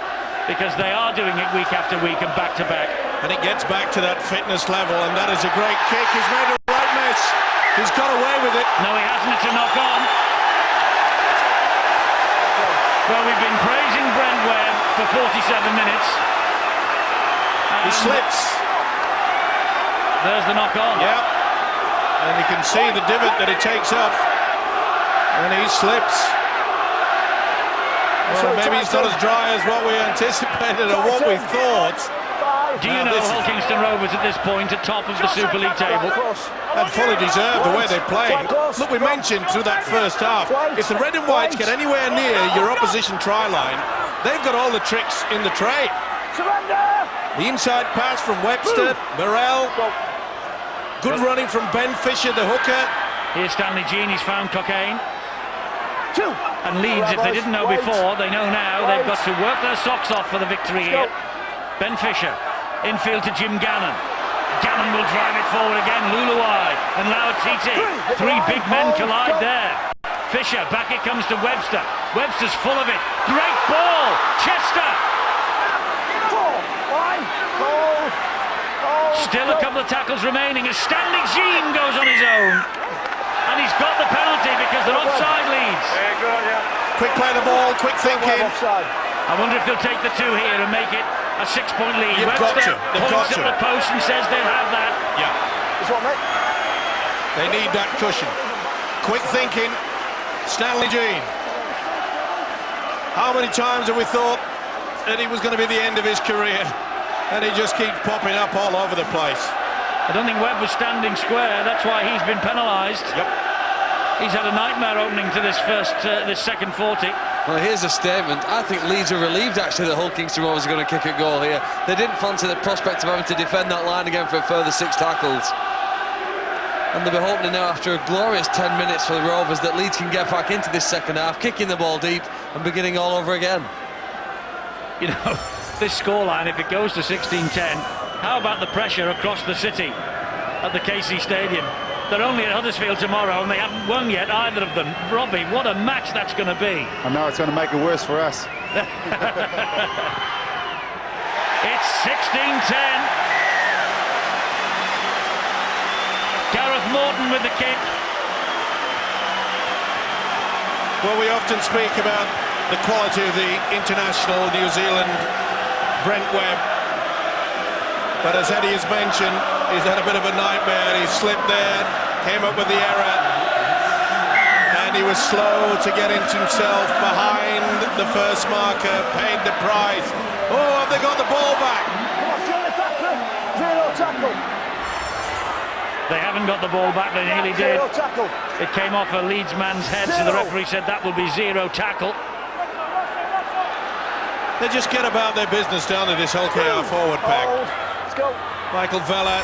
Because they are doing it week after week and back to back. And it gets back to that fitness level, and that is a great kick. He's made a right miss. He's got away with it. No, he hasn't. It's a knock-on. Well, we've been praising Brent Webb for 47 minutes. He slips. There's the knock-on. Yep. And you can see the divot that he takes up. And he slips. Well, maybe he's not as dry as what we anticipated or what we thought. Do you know Hull Kingston Rovers at this point at top of the Super League table? And fully deserved the way they played. Look, we mentioned through that first half, if the red and whites get anywhere near your opposition try line, they've got all the tricks in the trade. The inside pass from Webster, Burrell. Good running from Ben Fisher, the hooker. Here's Stanley Jean, he's found cocaine. And Leeds, if they didn't know before, they know now. They've got to work their socks off for the victory here. Ben Fisher, infield to Jim Gannon. Gannon will drive it forward again, Luluai and Lauatiti. 3 big men collide there. Fisher, back it comes to Webster. Webster's full of it. Great ball, Chester. Still a couple of tackles remaining as Stanley Jean goes on his own. And he's got the penalty because they're offside, Leeds. Quick play the ball, quick thinking. I wonder if they'll take the 2 here and make it a 6-point lead. You've got to. They've got points to. at the post and says they'll have that. Yeah. They need that cushion. Quick thinking. Stanley Jean. How many times have we thought that it was going to be the end of his career? And he just keeps popping up all over the place. I don't think Webb was standing square. That's why he's been penalised. Yep. He's had a nightmare opening to this second 40. Well, here's a statement. I think Leeds are relieved, actually, that Hull Kingston Rovers are going to kick a goal here. They didn't fancy the prospect of having to defend that line again for a further 6 tackles. And they'll be hoping now, after a glorious 10 minutes for the Rovers, that Leeds can get back into this second half, kicking the ball deep and beginning all over again. You know, this scoreline, if it goes to 16-10, how about the pressure across the city at the KC Stadium? They're only at Huddersfield tomorrow and they haven't won yet, either of them. Robbie, what a match that's going to be. I know it's going to make it worse for us. It's 16-10. Gareth Morton with the kick. Well, we often speak about the quality of the international New Zealand Brent Webb. But as Eddie has mentioned, he's had a bit of a nightmare. He slipped there, came up with the error, and he was slow to get into himself behind the first marker, paid the price. Oh, have they got the ball back? They haven't got the ball back, they nearly did. It came off a Leeds man's head, so the referee said that will be 0 tackle. They just get about their business down to this Hull KR forward pack. Michael Vella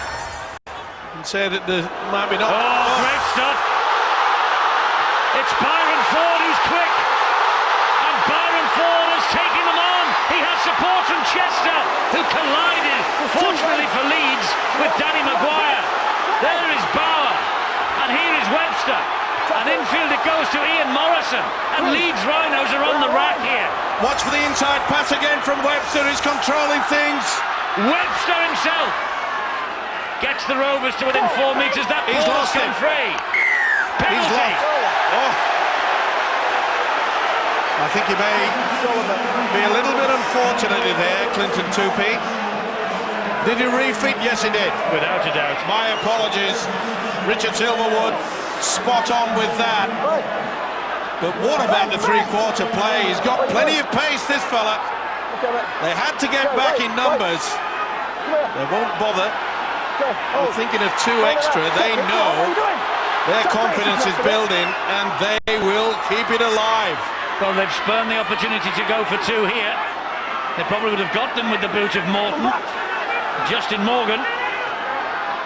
and say that there might be not. Oh, great stuff. It's Byron Ford who's quick. And Byron Ford has taken them on. He has support from Chester, who collided, fortunately for Leeds, with Danny Maguire. There is Bauer, and here is Webster. And infield it goes to Ian Morrison, and Leeds Rhinos are on the rack here. Watch for the inside pass again from Webster. He's controlling things. Webster himself gets the Rovers to within 4 metres. That He's ball's lost gone it. free. He's Penalty. lost. Oh. I think he may be a little bit unfortunately there, Clinton Tupee. Did he refit? Yes, he did. Without a doubt. My apologies. Richard Silverwood, spot on with that. But what about the three-quarter play? He's got plenty of pace, this fella. They had to get back in numbers. They won't bother. I'm thinking of 2 extra. They know their confidence is building and they will keep it alive. Well, they've spurned the opportunity to go for 2 here. They probably would have got them with the boot of Morton. Justin Morgan.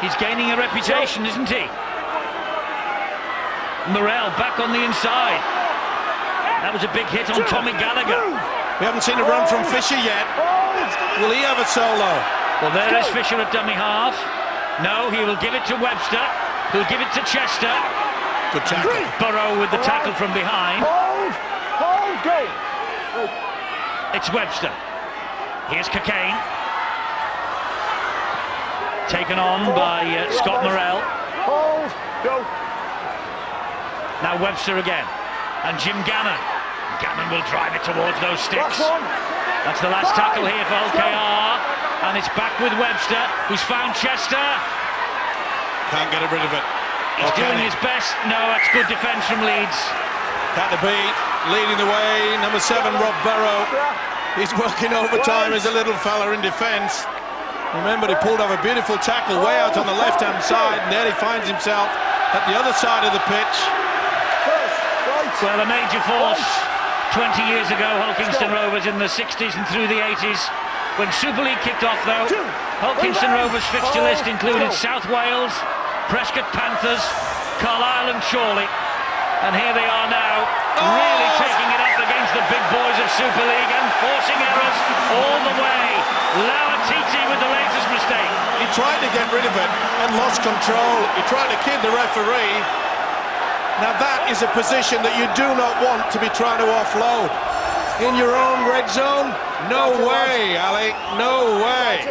He's gaining a reputation, isn't he? Morrell back on the inside. That was a big hit on Tommy Gallagher. We haven't seen a run from Fisher yet. Will he have a solo? Well, there is Fisher at dummy half. No, he will give it to Webster. He'll give it to Chester. Good tackle. Burrow with the tackle from behind. Hold, go. It's Webster. Here's Cockayne. Taken on by Scott Morrell. Hold, go. Now Webster again. And Jim Gannon. Gannon will drive it towards those sticks. That's the last tackle here for Hull KR. And it's back with Webster, who's found Chester. Can't get rid of it. He's doing his best. No, that's good defence from Leeds. Cat the beat, leading the way. Number 7, Rob Burrow. He's working overtime as a little fella in defence. Remember, he pulled off a beautiful tackle way out on the left-hand side, and there he finds himself at the other side of the pitch. Well, a major force 20 years ago, Hull Kingston Rovers in the 60s and through the 80s. When Super League kicked off, though, Hull Kingston Rovers' fixture list included South Wales, Prescott Panthers, Carlisle and Chorley. And here they are now, really taking it up against the big boys of Super League and forcing errors all the way. Lauatiti with the latest mistake. He tried to get rid of it and lost control. He tried to kid the referee. Now that is a position that you do not want to be trying to offload. In your own red zone? No way, Ali, no way.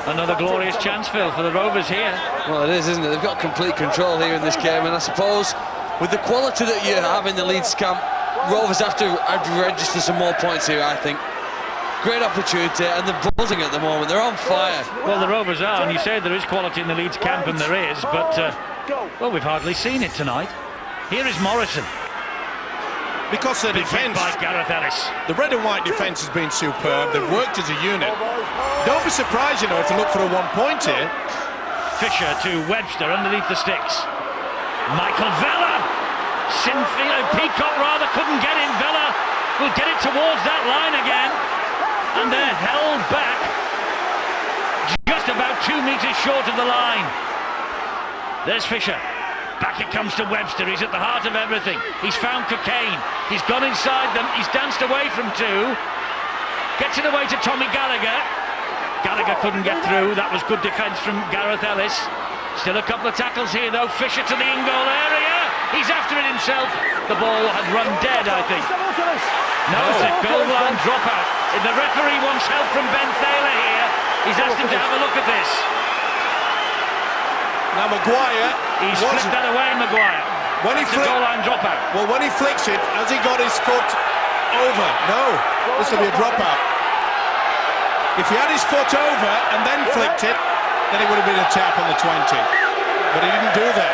Another glorious chance, Phil, for the Rovers here. Well, it is, isn't it? They've got complete control here in this game, and I suppose with the quality that you have in the Leeds camp, Rovers have to register some more points here, I think. Great opportunity, and they're buzzing at the moment. They're on fire. Well, the Rovers are, and you say there is quality in the Leeds camp, and there is, but, well, we've hardly seen it tonight. Here is Morrison. Because the defence, by Gareth Ellis. the red and white defence has been superb. They've worked as a unit. Don't be surprised, you know, if they look for a 1 point here. Fisher to Webster underneath the sticks. Michael Vella. Peacock rather couldn't get in. Vella will get it towards that line again. And they're held back just about 2 metres short of the line. There's Fisher. Back it comes to Webster. He's at the heart of everything. He's found Cockayne. He's gone inside them. He's danced away from 2. Gets it away to Tommy Gallagher. Gallagher couldn't get through. That was good defence from Gareth Ellis. Still a couple of tackles here, though. Fisher to the in-goal area. He's after it himself. The ball had run dead, I think. No, it's a goal line dropout. If the referee wants help from Ben Thaler here, he's asked him to have a look at this. Now Maguire, he's flipped that away, Maguire. When he goal line dropout. Well, when he flicks it, has he got his foot over? No, this will be a dropout. If he had his foot over and then flicked it, then it would have been a tap on the 20. But he didn't do that.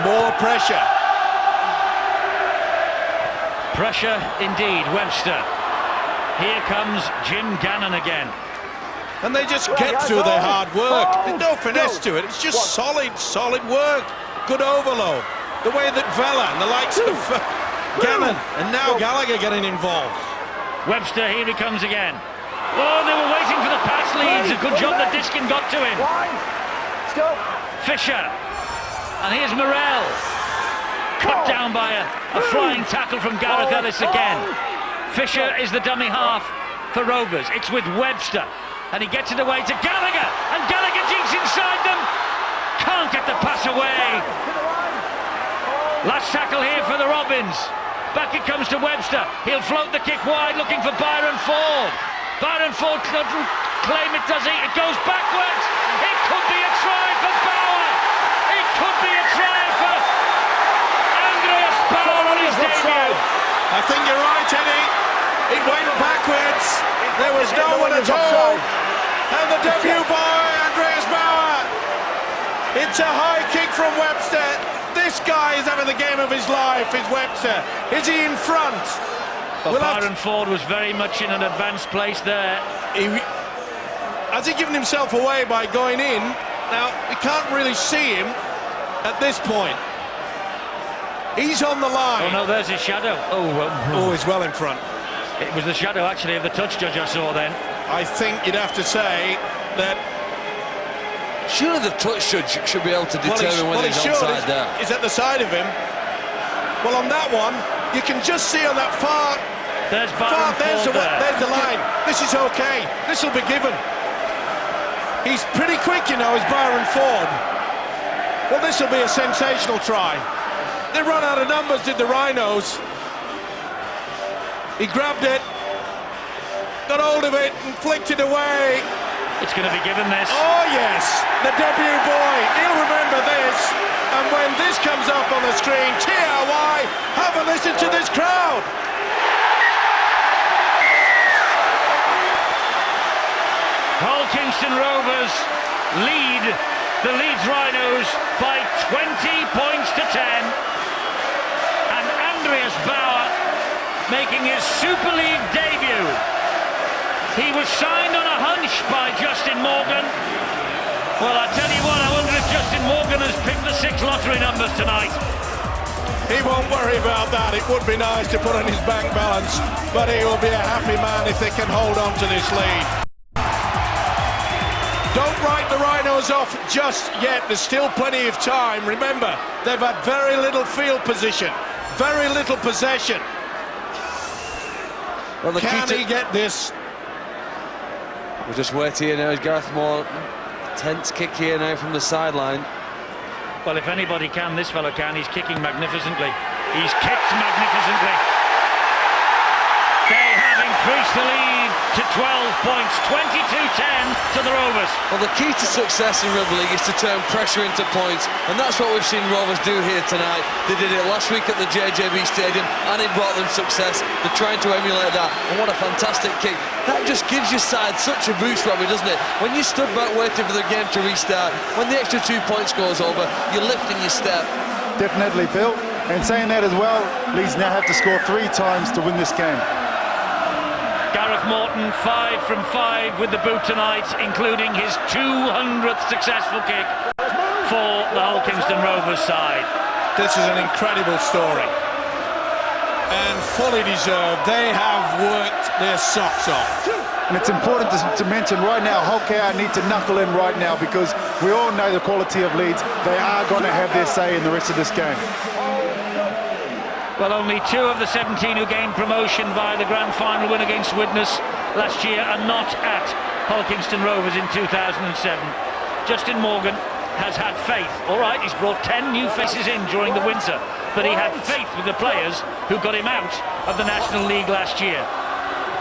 More pressure. Pressure indeed, Webster. Here comes Jim Gannon again. And they just get through their hard work. There's no finesse to it. It's just solid work. Good overload. The way that Vella and the likes of Gannon and now Gallagher getting involved. Webster, here he comes again. Oh, they were waiting for the pass, Leeds. A good job that Diskin got to him. Stop. Fisher. And here's Morrell. Cut down by a flying tackle from Gareth Ellis again. Fisher is the dummy half for Rovers. It's with Webster. And he gets it away to Gallagher. And Gallagher jinks inside them. Can't get the pass away. Last tackle here for the Robins. Back it comes to Webster. He'll float the kick wide, looking for Byron Ford. Byron Ford doesn't claim it, does he? It goes backwards. It could be a try for Bauer. It could be a try for Andreas Bauer on his debut. I think you're right, Eddie. It went backwards. There was no one at all. And the debut boy, Andreas Bauer. It's a high kick from Webster. This guy is having the game of his life, is Webster. Is he in front? But Byron Ford was very much in an advanced place there. Has he given himself away by going in? Now, we can't really see him at this point. He's on the line. Oh no, there's his shadow. Oh, he's well in front. It was the shadow actually of the touch judge I saw then. I think you'd have to say that... Surely the touch judge should be able to determine whether he's onside there. He's at the side of him. Well, on that one, you can just see on that far... There's Byron Ford there. There's the line. This is okay. This will be given. He's pretty quick, you know, is Byron Ford. Well, this will be a sensational try. They run out of numbers, did the Rhinos. He grabbed it, got hold of it, and flicked it away. It's going to be given this. Oh, yes, the debut boy. He'll remember this. And when this comes up on the screen, TRY, have a listen to this crowd. Hull Kingston Rovers lead the Leeds Rhinos by 20 points to 10. And Andreas Bauer making his Super League debut. He was signed on a hunch by Justin Morgan. Well, I tell you what, I wonder if Justin Morgan has picked the 6 lottery numbers tonight. He won't worry about that. It would be nice to put on his bank balance, but he will be a happy man if they can hold on to this lead. Don't write the Rhinos off just yet. There's still plenty of time. Remember, they've had very little field position, very little possession. Well, can he get this? We'll just wait here now. Gareth Moore, tense kick here now from the sideline. Well, if anybody can, this fellow can. He's kicking magnificently. He's kicked magnificently. They have increased the lead to 12 points, 22-10 to the Rovers. Well, the key to success in rugby league is to turn pressure into points, and that's what we've seen Rovers do here tonight. They did it last week at the JJB Stadium, and it brought them success. They're trying to emulate that, and what a fantastic kick. That just gives your side such a boost, Robbie, doesn't it? When you stood back waiting for the game to restart, when the extra 2 points goes over, you're lifting your step. Definitely, Phil. And saying that as well, Leeds now have to score 3 times to win this game. Gareth Morton, 5 from 5 with the boot tonight, including his 200th successful kick for the Hull Kingston Rovers side. This is an incredible story. And fully deserved. They have worked their socks off. And it's important to mention right now, Hull KR need to knuckle in right now because we all know the quality of Leeds. They are going to have their say in the rest of this game. Well, only 2 of the 17 who gained promotion via the grand final win against Widnes last year are not at Hull Kingston Rovers in 2007. Justin Morgan has had faith. All right, he's brought 10 new faces in during the winter, but he had faith with the players who got him out of the National League last year.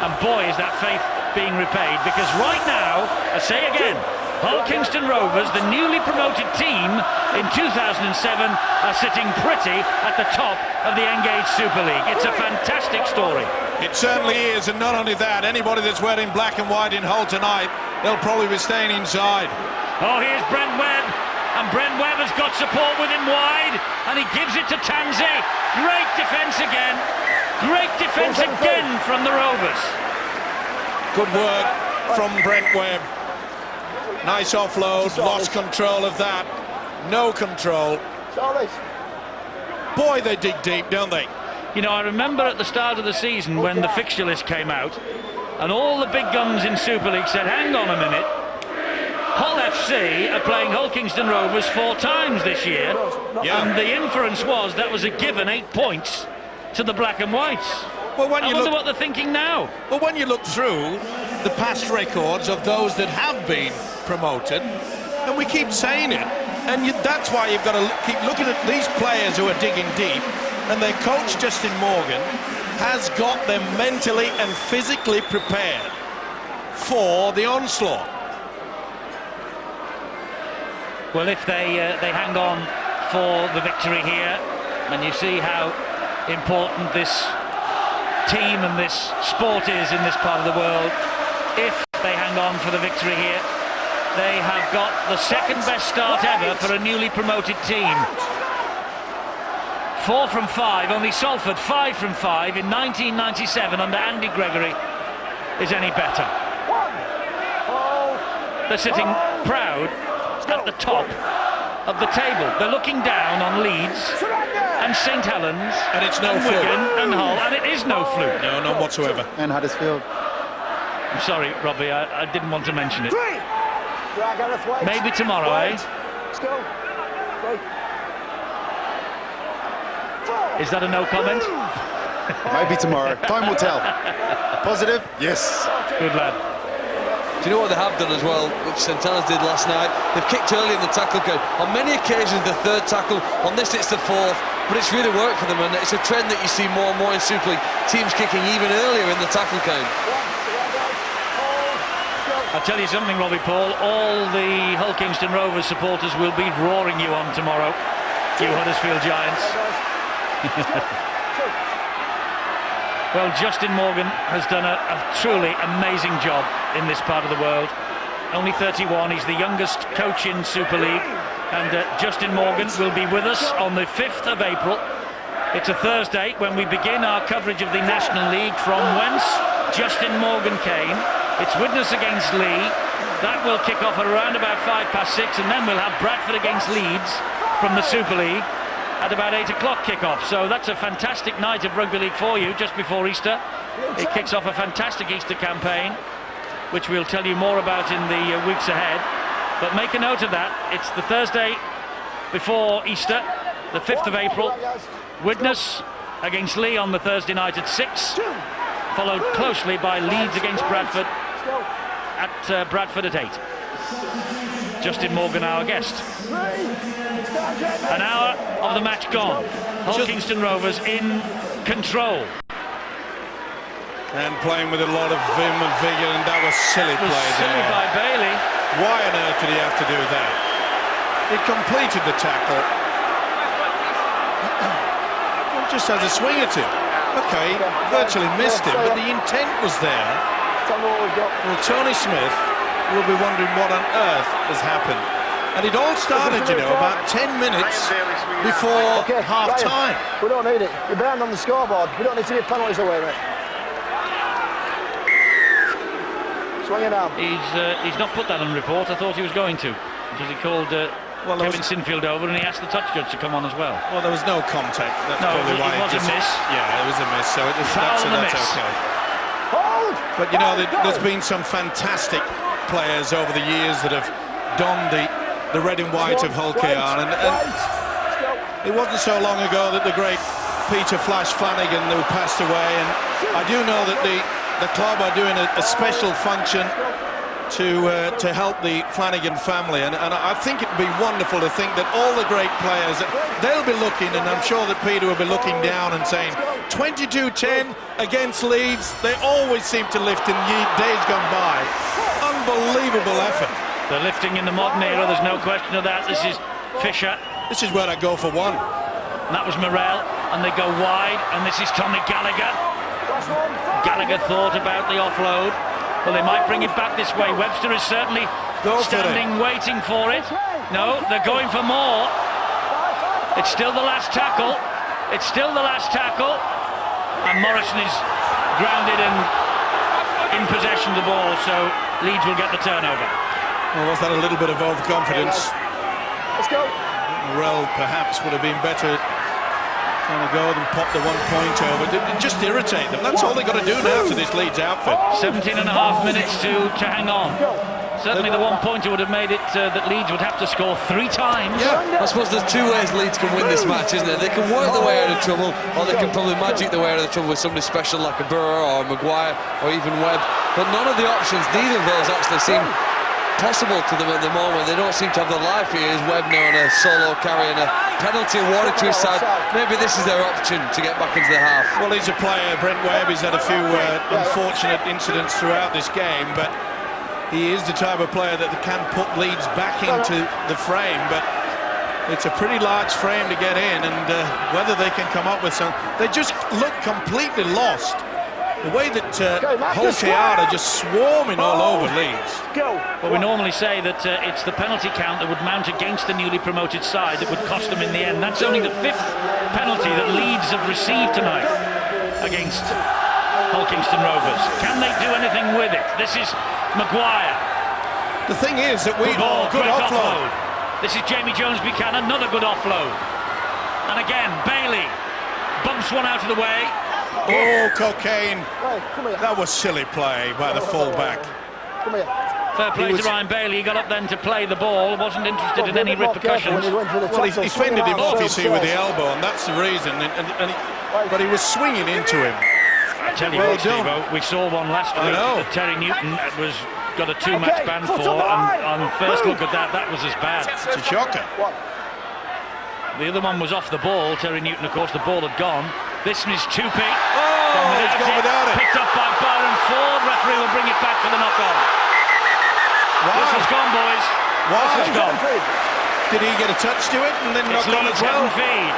And boy, is that faith being repaid, because right now, I say again, Hull Kingston Rovers, the newly promoted team in 2007, are sitting pretty at the top of the Engage Super League. It's a fantastic story. It certainly is, and not only that, anybody that's wearing black and white in Hull tonight, they'll probably be staying inside. Oh, here's Brent Webb, and Brent Webb has got support with him wide, and he gives it to Tanzi. Great defence again. Great defence again from the Rovers. Good work from Brent Webb. Nice offload, lost control of that. No control. Boy, they dig deep, don't they? You know, I remember at the start of the season when the fixture list came out, and all the big guns in Super League said, hang on a minute, Hull FC are playing Hull Kingston Rovers 4 times this year, and the inference was that was a given 8 points to the black and whites. Well, when I you wonder look, what they're thinking now. well, when you look through the past records of those that have been promoted, and we keep saying it, and that's why you've got to keep looking at these players who are digging deep, and their coach Justin Morgan has got them mentally and physically prepared for the onslaught. Well, if they hang on for the victory here, and you see how important this team and this sport is in this part of the world, if they hang on for the victory here, they have got the second best start ever for a newly promoted team. 4 from 5, only Salford 5 from 5 in 1997 under Andy Gregory is any better. They're sitting proud at the top of the table. They're looking down on Leeds and St Helens, And it's no and fluke. Wigan and Hull, and it is no fluke. No, none whatsoever. And Huddersfield. I'm sorry, Robbie, I didn't want to mention it. 3. Right, Gareth, wait. Maybe tomorrow, Wait. eh? Let's go. 3. 4. Is that a no comment? Maybe tomorrow. Time will tell. Positive? Yes. Good lad. Do you know what they have done as well, which St Helens did last night? They've kicked early in the tackle game. On many occasions, the 3rd tackle. On this, it's the 4th. But it's really worked for them, and it's a trend that you see more and more in Super League. Teams kicking even earlier in the tackle game. I'll tell you something, Robbie Paul. All the Hull Kingston Rovers supporters will be roaring you on tomorrow, you Huddersfield Giants. Well, Justin Morgan has done a truly amazing job in this part of the world. Only 31, he's the youngest coach in Super League, and Justin Morgan will be with us on the 5th of April. It's a Thursday when we begin our coverage of the National League, from whence Justin Morgan came. It's Widnes against Lee. That will kick off at around about 6:05, and then we'll have Bradford against Leeds from the Super League at about 8 o'clock kick-off. So that's a fantastic night of rugby league for you just before Easter. It kicks off a fantastic Easter campaign, which we'll tell you more about in the weeks ahead. But make a note of that. It's the Thursday before Easter, the 5th of April. Widnes against Lee on the Thursday night at 6, followed closely by Leeds against Bradford at Bradford at 8. Justin Morgan, our guest. An hour of the match gone. Hull Kingston Rovers in control. And playing with a lot of vim and vigour, and that was silly It was play silly there. by Bailey. Why on earth did he have to do that? He completed the tackle. He just has a swing at him. Okay, virtually missed him, but the intent was there. Well, Tony Smith will be wondering what on earth has happened. And it all started, you know, about 10 minutes before half-time. We don't need it. You're behind on the scoreboard. We don't need to give penalties away, mate. Swing it down. He's not put that on report. I thought he was going to, because he called Kevin Sinfield over, and he asked the touch judge to come on as well. Well, there was no contact. That's No, probably it why was a miss. Yeah, it was a miss. So Foul and a that's miss. okay. Hold! But you know, there's been some fantastic players over the years that have donned the red and white of Hull KR, and it wasn't so long ago that the great Peter Flash Flanagan, who passed away, and I do know that the club are doing a special function to help the Flanagan family, and I think it'd be wonderful to think that all the great players, they'll be looking, and I'm sure that Peter will be looking down and saying 22-10 against Leeds. They always seem to lift in days gone by. Unbelievable effort. They're lifting in the modern era, there's no question of that. This is Fisher. This is where I go for one. And that was Morrell, and they go wide, and this is Tommy Gallagher. Gallagher thought about the offload. Well, they might bring it back this way. Webster is certainly standing, waiting for it. No, they're going for more. It's still the last tackle. It's still the last tackle. And Morrison is grounded and in possession of the ball, so Leeds will get the turnover. Well, was that a little bit of overconfidence? Let's go. Morrell perhaps would have been better trying to go and pop the 1 point over. Just irritate them. That's all they've got to do now to this Leeds outfit. 17.5 minutes to hang on. Certainly the one-pointer would have made it that Leeds would have to score 3 times. Yeah, I suppose there's 2 ways Leeds can win this match, isn't there? They can work their way out of trouble, or they can probably magic their way out of trouble with somebody special like a Burrow or a Maguire or even Webb. But none of the options, neither of those actually seem possible to them at the moment. They don't seem to have the life here. Is Webb now on a solo carry and a penalty awarded to his side. Maybe this is their option to get back into the half. Well, he's a player, Brent Webb. He's had a few unfortunate incidents throughout this game, but he is the type of player that can put Leeds back into the frame. But it's a pretty large frame to get in, and whether they can come up with some... They just look completely lost. The way that Hull KR are just swarming all over Leeds. Well, we normally say that it's the penalty count that would mount against the newly promoted side that would cost them in the end. That's only the 5th penalty that Leeds have received tonight against Hull Rovers. Can they do anything with it? This is Maguire. The thing is that we... Good offload. This is Jamie Jones-Buchanan, another good offload. And again, Bailey bumps one out of the way. Oh, cocaine. That was silly play by the full-back. Fair play to Ryan Bailey. He got up then to play the ball, wasn't interested in any repercussions. Well, he fended him off, you see, with the elbow, and that's the reason. But he was swinging into him. I tell you what, Steve, we saw one last week that Terry Newton got a 2-match ban for, and on first look at that was as bad. It's a shocker. The other one was off the ball. Terry Newton, of course, the ball had gone. This is Tupi. He's gone without it. Picked up by Byron Ford. Referee will bring it back for the knock-on. Wow. This is gone, boys. Wow. This is gone. Did he get a touch to it and then knock on as well? Feed.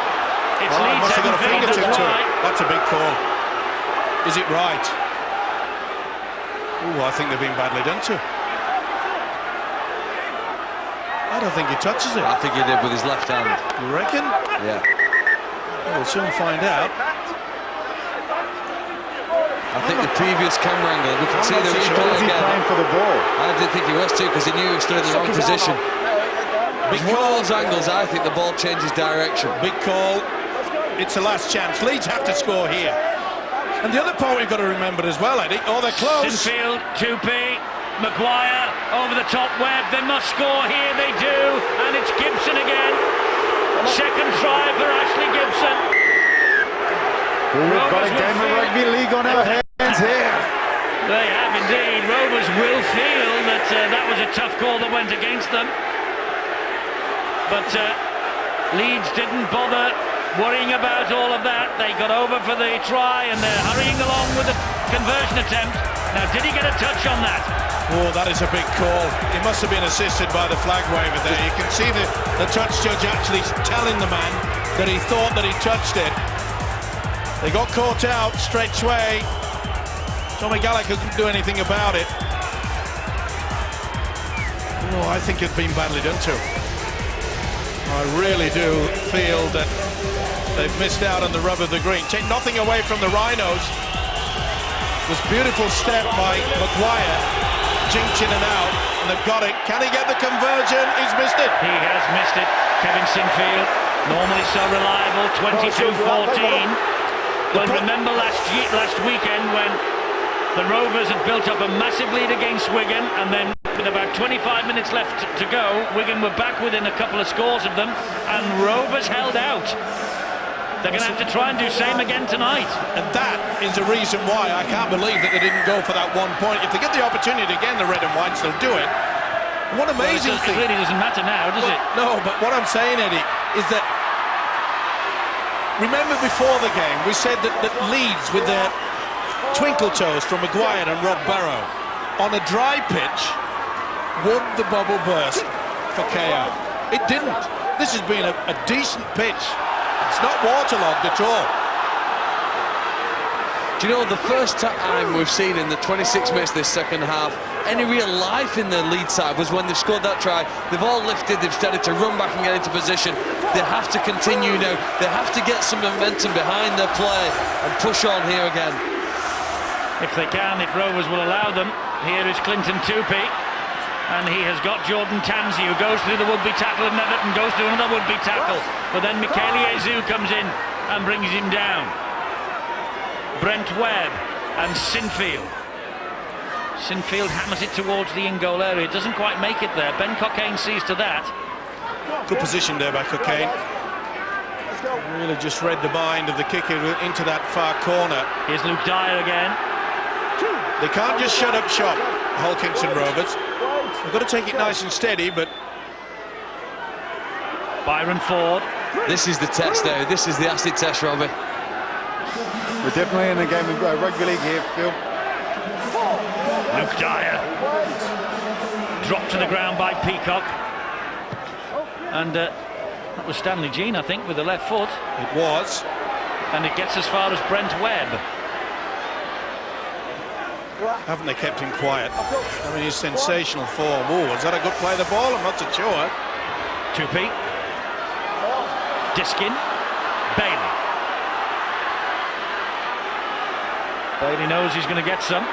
It's Leeds must have got a fingertip to it. That's a big call. Is it right? Ooh, I think they've been badly done to. I don't think he touches it. I think he did with his left hand. You reckon? Yeah. We'll soon find out. I think the previous camera angle, we can see the replay again. Playing for the ball. I didn't think he was too, because he knew he was still in the wrong position. It's one of those angles, I think the ball changes direction. Big call. It's the last chance. Leeds have to score here. And the other point we've got to remember as well, Eddie, they're close. Sinfield, Tupi, Maguire, over the top Webb. They must score here, they do. And it's Gibson again. Second try for Ashley Gibson. We've got a game of rugby league on our hands here. They have indeed. Rovers will feel that that was a tough call that went against them. But Leeds didn't bother worrying about all of that. They got over for the try and they're hurrying along with the conversion attempt. Now, did he get a touch on that? Oh, that is a big call. He must have been assisted by the flag waver there. You can see the touch judge actually telling the man that he thought that he touched it. They got caught out straight away. Tommy Gallagher couldn't do anything about it. Oh, I think it's been badly done to. I really do feel that they've missed out on the rub of the green. Take nothing away from the Rhinos. This beautiful step by Maguire, jinked in and out, and they've got it. Can he get the conversion? He's missed it. He has missed it. Kevin Sinfield, normally so reliable, 22-14. But remember last weekend when the Rovers had built up a massive lead against Wigan, and then with about 25 minutes left to go, Wigan were back within a couple of scores of them, and Rovers held out. They're going to have to try and do same again tonight. And that is the reason why I can't believe that they didn't go for that 1 point. If they get the opportunity again, the red and whites, they'll do it. What amazing thing. It really doesn't matter now, does it? No, but what I'm saying, Eddie, is that remember before the game, we said that Leeds, with their twinkle toes from Maguire and Rob Barrow, on a dry pitch, would the bubble burst for KR? It didn't. This has been a decent pitch. It's not waterlogged at all. Do you know, the first time we've seen in the 26 minutes this second half any real life in the lead side was when they've scored that try. They've all lifted, they've started to run back and get into position. They have to continue now. They have to get some momentum behind their play and push on here again. If they can, if Rovers will allow them. Here is Clinton Tupi. And he has got Jordan Tansey, who goes through the would-be tackle of Neverton, goes through another would-be tackle. But then Michael Ezu comes in and brings him down. Brent Webb and Sinfield. Sinfield hammers it towards the in-goal area. Doesn't quite make it there. Ben Cockayne sees to that. Good position there by Cockayne. Really just read the mind of the kicker into that far corner. Here's Luke Dyer again. They can't just shut up shop, Hull Kingston Rovers. They've got to take it nice and steady, but... Byron Ford. This is the test, though. This is the acid test, Robbie. We're definitely in a game of rugby league here, Phil. Luke Dyer. Dropped to the ground by Peacock. And that was Stanley Jean, I think, with the left foot. It was. And it gets as far as Brent Webb. Haven't they kept him quiet? I mean, he's sensational form. Oh, was that a good play of the ball? I'm not so sure. Tupi. Diskin. Bailey. Bailey knows he's going to get some.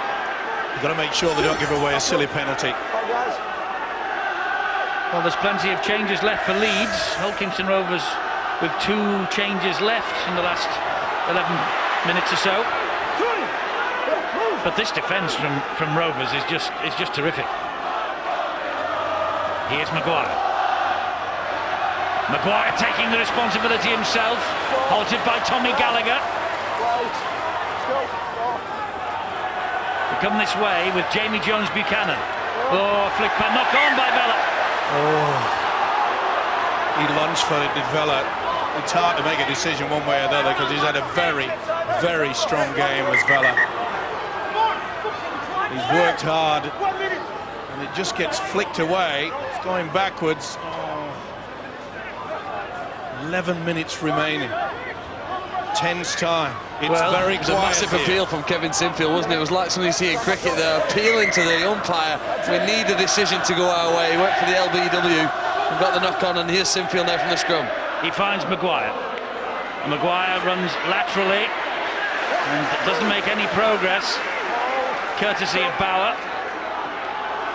You've got to make sure they don't give away a silly penalty. Well, there's plenty of changes left for Leeds. Hull Kingston Rovers with 2 changes left in the last 11 minutes or so. But this defence from Rovers is just terrific. Here's Maguire. Maguire taking the responsibility himself, halted by Tommy Gallagher. We come this way with Jamie Jones Buchanan. Oh, flick pan knocked on by Vella. Oh, he lunged for it, did Vella. It's hard to make a decision one way or the other because he's had a very, very strong game as Vella. He's worked hard and it just gets flicked away. It's going backwards. Oh. 11 minutes remaining. Tense time. It's very quiet. It was a massive appeal from Kevin Sinfield, wasn't it? It was like something you see in cricket there, appealing to the umpire. We need a decision to go our way. He went for the LBW and got the knock on, and here's Sinfield now from the scrum. He finds Maguire. And Maguire runs laterally and doesn't make any progress, courtesy of Bauer.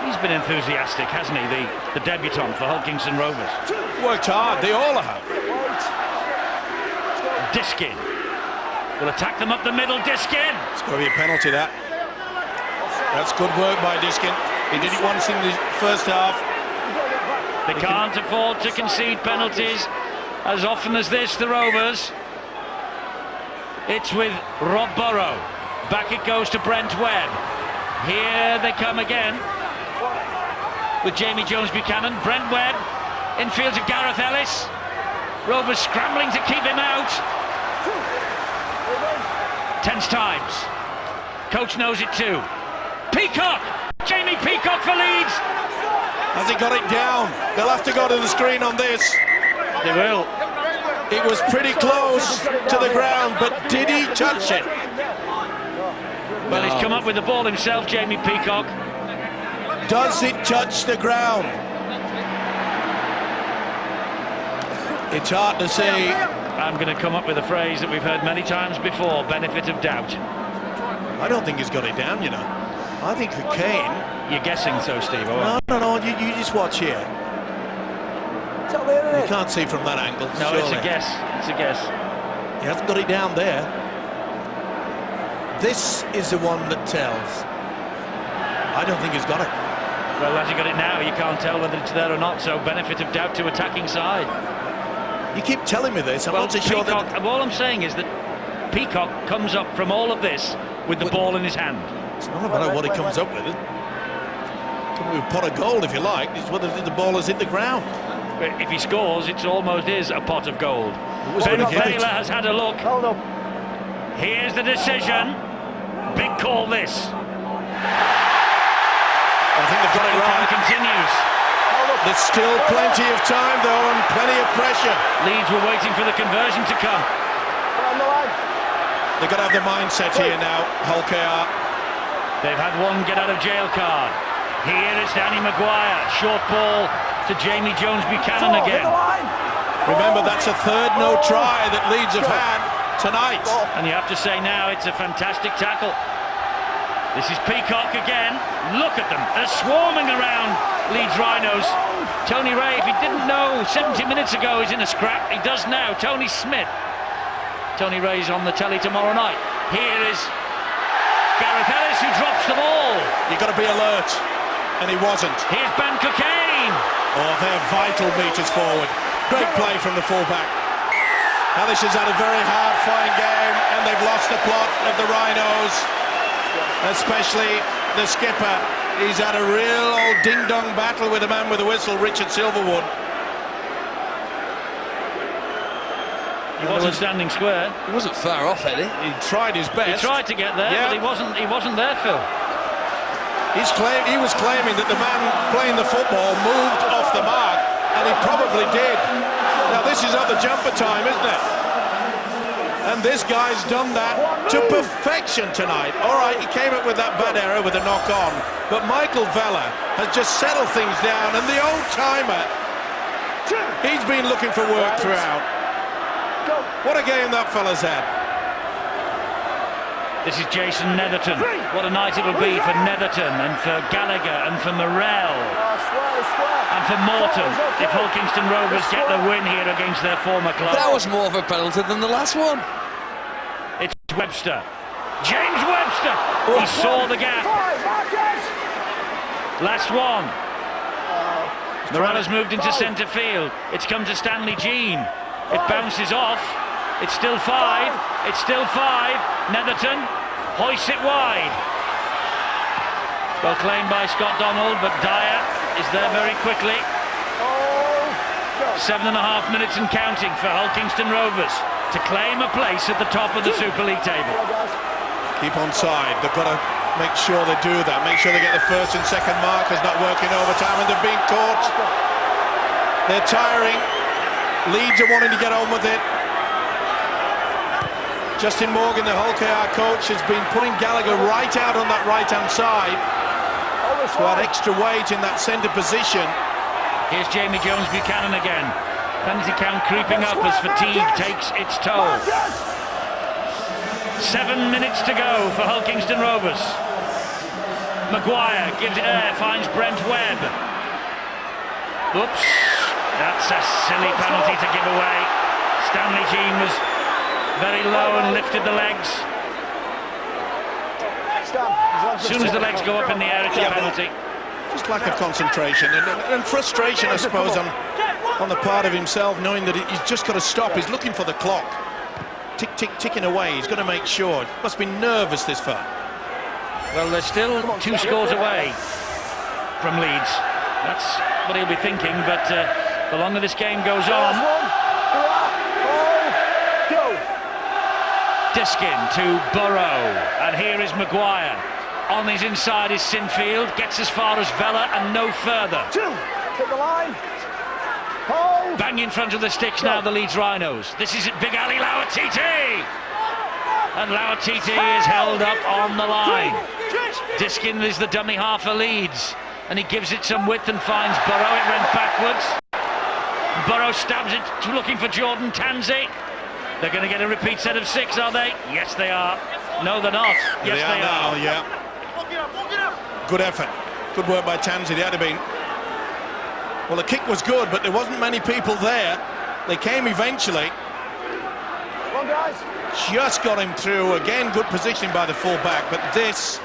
He's been enthusiastic, hasn't he, the debutant for Hull Kingston Rovers? Worked hard, they all have. Diskin will attack them up the middle. Diskin! It's got to be a penalty, that. That's good work by Diskin. He did it once in the first half. They can't afford to concede penalties as often as this, the Rovers. It's with Rob Burrow. Back it goes to Brent Webb. Here they come again with Jamie Jones Buchanan. Brent Webb infield to Gareth Ellis. Rovers scrambling to keep him out. Tense times. Coach knows it too. Peacock! Jamie Peacock for Leeds! Has he got it down? They'll have to go to the screen on this. They will. It was pretty close to the ground, but did he touch it? Well, he's come up with the ball himself, Jamie Peacock. Does it touch the ground? It's hard to say. I'm going to come up with a phrase that we've heard many times before, benefit of doubt. I don't think he's got it down, you know. I think the Kane... You're guessing so, Steve? No, you just watch here. You can't see from that angle. No, surely. it's a guess. It's a guess. He hasn't got it down there. This is the one that tells. I don't think he's got it. Well, as you got it now, you can't tell whether it's there or not, so benefit of doubt to attacking side. You keep telling me this. I'm Well, not so sure that... all I'm saying is that Peacock comes up from all of this with the ball in his hand. It's not about what he comes up with. Can we pot of gold, if you like? It's whether the ball has hit the ground. If he scores, it almost is a pot of gold. Ben Taylor has had a look. Hold up. Here's the decision. Big call, this. I think they've got it Time right. continues. There's still plenty of time, though, and plenty of pressure. Leeds were waiting for the conversion to come. On the line. They've got to have the mindset here now, Hull KR. They've had one get out of jail card. Here is Danny Maguire. Short ball to Jamie Jones Buchanan again. Remember, that's a third no try that Leeds have had tonight. And you have to say now it's a fantastic tackle. This is Peacock again. Look at them. They're swarming around Leeds Rhinos. Tony Ray, if he didn't know 70 minutes ago he's in a scrap, he does now. Tony Smith. Tony Ray's on the telly tomorrow night. Here is Gareth Ellis who drops the ball. You've got to be alert, and he wasn't. Here's Ben Cockayne. Oh, they're vital meters forward. Great play from the fullback. Ellis has had a very hard-fought game, and they've lost the plot of the Rhinos, especially the skipper. He's had a real old ding-dong battle with the man with the whistle, Richard Silverwood. He wasn't standing square. He wasn't far off, Eddie. He tried his best. He tried to get there, Yeah. but he wasn't there, Phil. He was claiming that the man playing the football moved off the mark, and he probably did. Now this is other jumper time, isn't it? And this guy's done that to perfection tonight. All right, he came up with that bad error with a knock-on, but Michael Vella has just settled things down, and the old-timer, he's been looking for work throughout. What a game that fella's had. This is Jason Netherton. What a night it will be for Netherton and for Gallagher and for Morrell and for Morton if Hull Kingston Rovers get the win here against their former club. That was more of a penalty than the last one. It's Webster. James Webster! He saw the gap. Last one. Morella's moved into centre field. It's come to Stanley Jean. It bounces off. It's still 5. It's still 5. Netherton hoists it wide. Well claimed by Scott Donald, but Dyer is there very quickly. 7.5 minutes and counting for Hull Kingston Rovers to claim a place at the top of the Super League table. Keep on side. They've got to make sure they do that. Make sure they get the first and second markers not working overtime, and they're being caught. They're tiring. Leeds are wanting to get on with it. Justin Morgan, the Hull KR coach, has been putting Gallagher right out on that right-hand side to add extra weight in that centre position. Here's Jamie Jones-Buchanan again. Penalty count creeping up as fatigue takes its toll. 7 minutes to go for Hull Kingston Rovers. Maguire gives it air, finds Brent Webb. Oops, that's a silly penalty to give away. Stanley Jean was very low and lifted the legs. As soon as the legs go up in the air, it's a penalty. Just lack of concentration and frustration, I suppose, on the part of himself, knowing that he's just got to stop. He's looking for the clock. Tick, tick, ticking away. He's got to make sure. Must be nervous this far. Well, they're still 2 scores away from Leeds. That's what he'll be thinking, but the longer this game goes on... Diskin to Burrow, and here is Maguire. On his inside is Sinfield, gets as far as Vella and no further. Hit the line. Hold. Bang in front of the sticks now, the Leeds Rhinos. This is Big Ali Lauatiti. And Lauatiti is held up on the line. Diskin is the dummy half for Leeds, and he gives it some width and finds Burrow. It went backwards. Burrow stabs it, looking for Jordan Tanzi. They're going to get a repeat set of 6, are they? Yes, they are. No, they're not. Yes, they are. Now, yeah. Good effort. Good work by Tanzi. They had been. Well, the kick was good, but there wasn't many people there. They came eventually. Come on, guys. Just got him through. Again, good positioning by the full-back, but this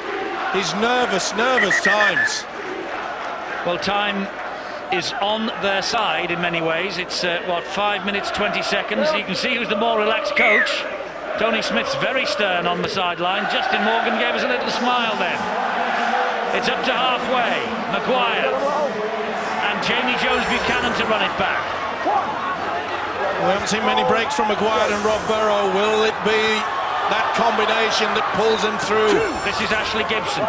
is nervous times. Well, time is on their side in many ways. It's, 5 minutes, 20 seconds. You can see who's the more relaxed coach. Tony Smith's very stern on the sideline. Justin Morgan gave us a little smile then. It's up to halfway. Maguire and Jamie Jones-Buchanan to run it back. We haven't seen many breaks from Maguire and Rob Burrow. Will it be that combination that pulls him through? This is Ashley Gibson.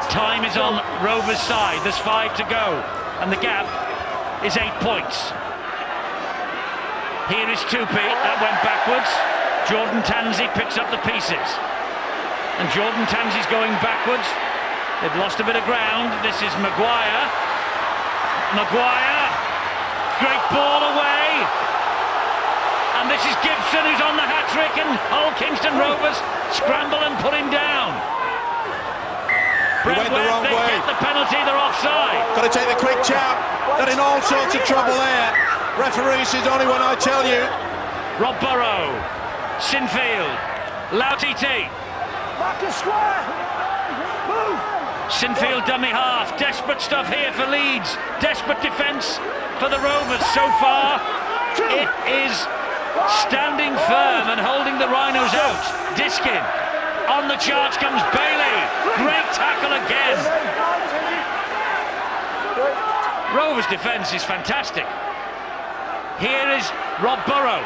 Time is on Rovers' side. There's 5 to go, and the gap is 8 points. Here is Tupi. That went backwards. Jordan Tanzi picks up the pieces, and Jordan Tanzi's going backwards. They've lost a bit of ground. This is Maguire. Maguire, great ball away, and this is Gibson who's on the hat-trick, and Hull Kingston Rovers scramble and put him down. He went the wrong way. They get the penalty, they're offside. Got to take the quick chap. Got in all sorts of trouble there. Referee says only when I tell you. Rob Burrow, Sinfield, Lauatiti, Back and square. Move. Sinfield dummy half. Desperate stuff here for Leeds. Desperate defence for the Rovers so far. It is standing firm and holding the Rhinos out. Diskin. On the charge comes Bailey. Great tackle again. Rovers' defence is fantastic. Here is Rob Burrow.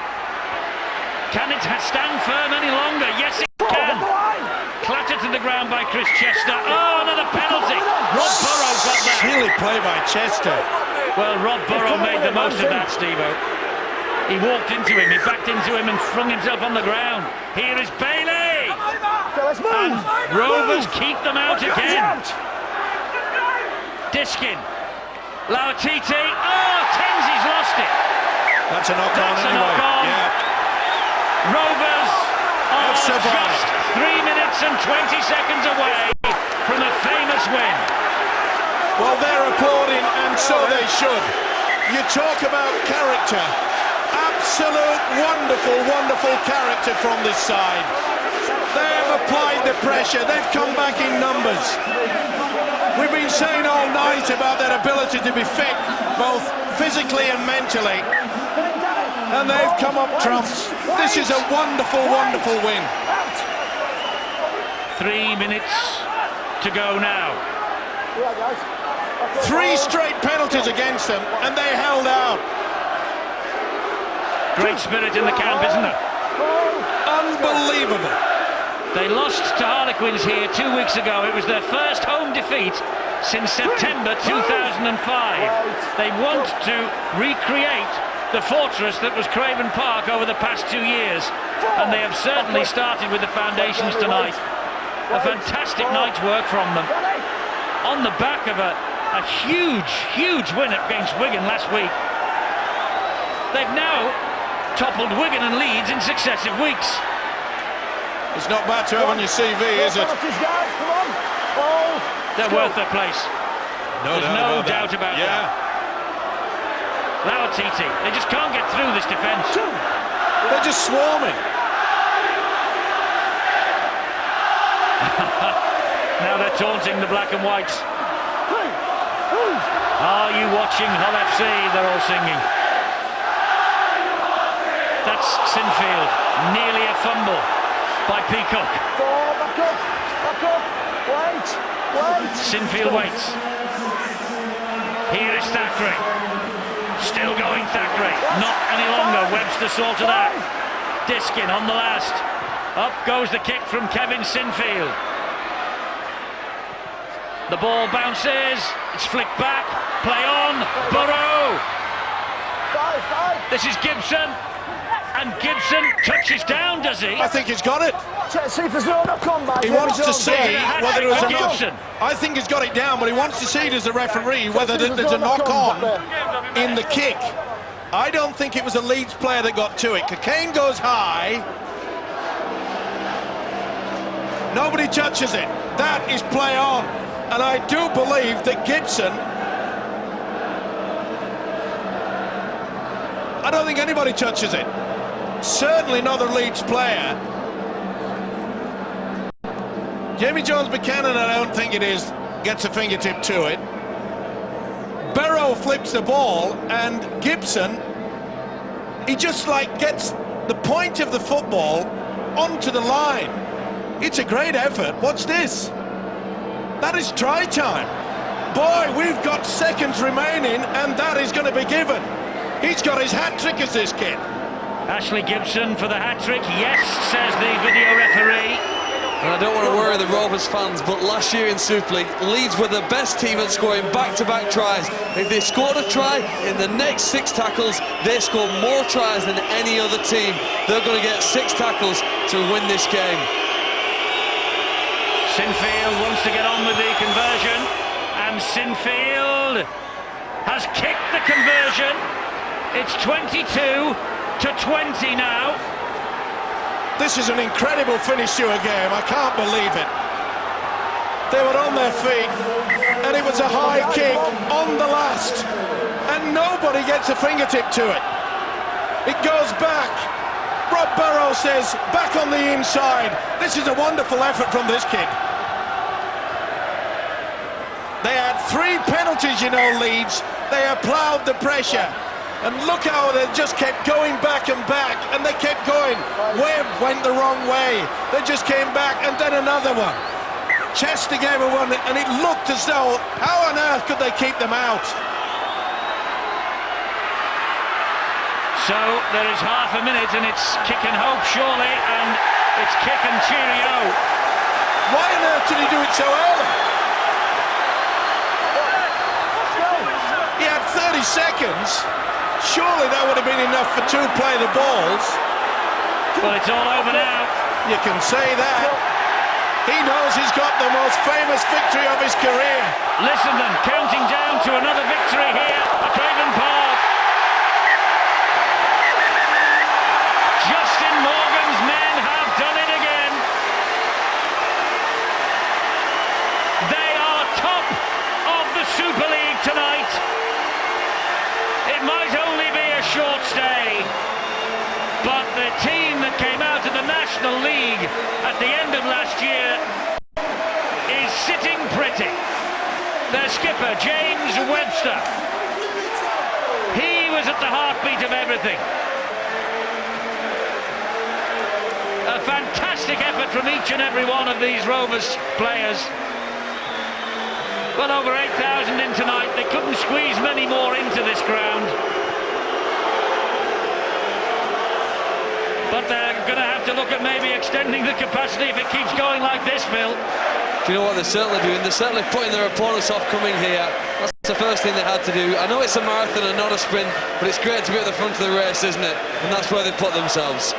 Can it stand firm any longer? Yes, it can. Clattered to the ground by Chris Chester. Oh, another penalty. Rob Burrow got that. Silly play by Chester. Well, Rob Burrow made the most of that, Steve-O. He walked into him, he backed into him and flung himself on the ground. Here is Bailey. And Rovers keep them out again. Diskin. Lauatiti. Oh, Tenzi's lost it. That's a knock-on That's a anyway. knock-on. Yeah. Rovers are That's just survived. 3 minutes and 20 seconds away from a famous win. Well, they're applauding, and so they should. You talk about character. Absolute wonderful, wonderful character from this side. They've applied the pressure. They've come back in numbers. We've been saying all night about their ability to be fit, both physically and mentally. And they've come up trumps. This is a wonderful, wonderful win. 3 minutes to go now. 3 straight penalties against them, and they held out. Great spirit in the camp, isn't there? Unbelievable. They lost to Harlequins here 2 weeks ago. It was their first home defeat since September 2005. They want to recreate the fortress that was Craven Park over the past 2 years, and they have certainly started with the foundations tonight. A fantastic night's work from them. On the back of a huge, huge win against Wigan last week. They've now toppled Wigan and Leeds in successive weeks. It's not bad to have on your CV, is it? They're worth their place. There's no doubt about that. Lauatiti, they just can't get through this defence. They're just swarming. Now they're taunting the black and whites. Are you watching Hull FC? They're all singing. That's Sinfield. Nearly a fumble by Peacock. Back up. Wait. Sinfield waits. Here is Thackeray. Still going Thackeray. Not any longer. Webster saw to that. Diskin on the last. Up goes the kick from Kevin Sinfield. The ball bounces. It's flicked back. Play on. Burrow. This is Gibson. And Gibson touches down, does he? I think he's got it. See if there's no knock-on, man. He wants to see whether it was a knock. Gibson. I think he's got it down, but he wants to see it as a referee whether there's a knock-on in the kick. I don't think it was a Leeds player that got to it. Cocaine goes high. Nobody touches it. That is play on. And I do believe that Gibson... I don't think anybody touches it. Certainly not a Leeds player. Jamie Jones-Buchanan, I don't think it is, gets a fingertip to it. Barrow flips the ball, and Gibson, he just like gets the point of the football onto the line. It's a great effort. Watch this. That is try time. Boy, we've got seconds remaining, and that is going to be given. He's got his hat-trick as this kid. Ashley Gibson for the hat-trick. Yes, says the video referee. And I don't want to worry the Rovers fans, but last year in Super League, Leeds were the best team at scoring back-to-back tries. If they scored a try in the next 6 tackles, they scored more tries than any other team. They're going to get 6 tackles to win this game. Sinfield wants to get on with the conversion, and Sinfield has kicked the conversion. It's 22 to 20 now. This is an incredible finish to a game. I can't believe it. They were on their feet, and it was a high kick on the last, and nobody gets a fingertip to it. It goes back, Rob Burrow says, back on the inside. This is a wonderful effort from this kid. They had 3 penalties, you know, Leeds. They applied the pressure. And look how they just kept going back, and they kept going. Webb went the wrong way. They just came back, and then another one. Chester gave a one, and it looked as though, how on earth could they keep them out? So there is half a minute, and it's kick and hope, surely, and it's kick and cheerio. Why on earth did he do it so early? He had 30 seconds. Surely that would have been enough for 2 play the balls. Well, it's all over now. You can say that. He knows he's got the most famous victory of his career. Lissenden counting down to another victory here at Craven Park. Justin Morgan's men have done it again. They are top of the Super League tonight. It might only be a short stay, but the team that came out of the National League at the end of last year is sitting pretty. Their skipper, James Webster, he was at the heartbeat of everything. A fantastic effort from each and every one of these Rovers players. Well over 8,000 in tonight. They couldn't squeeze many more into this ground. But they're going to have to look at maybe extending the capacity if it keeps going like this, Phil. Do you know what they're certainly doing? They're certainly putting their opponents off coming here. That's the first thing they had to do. I know it's a marathon and not a sprint, but it's great to be at the front of the race, isn't it? And that's where they put themselves.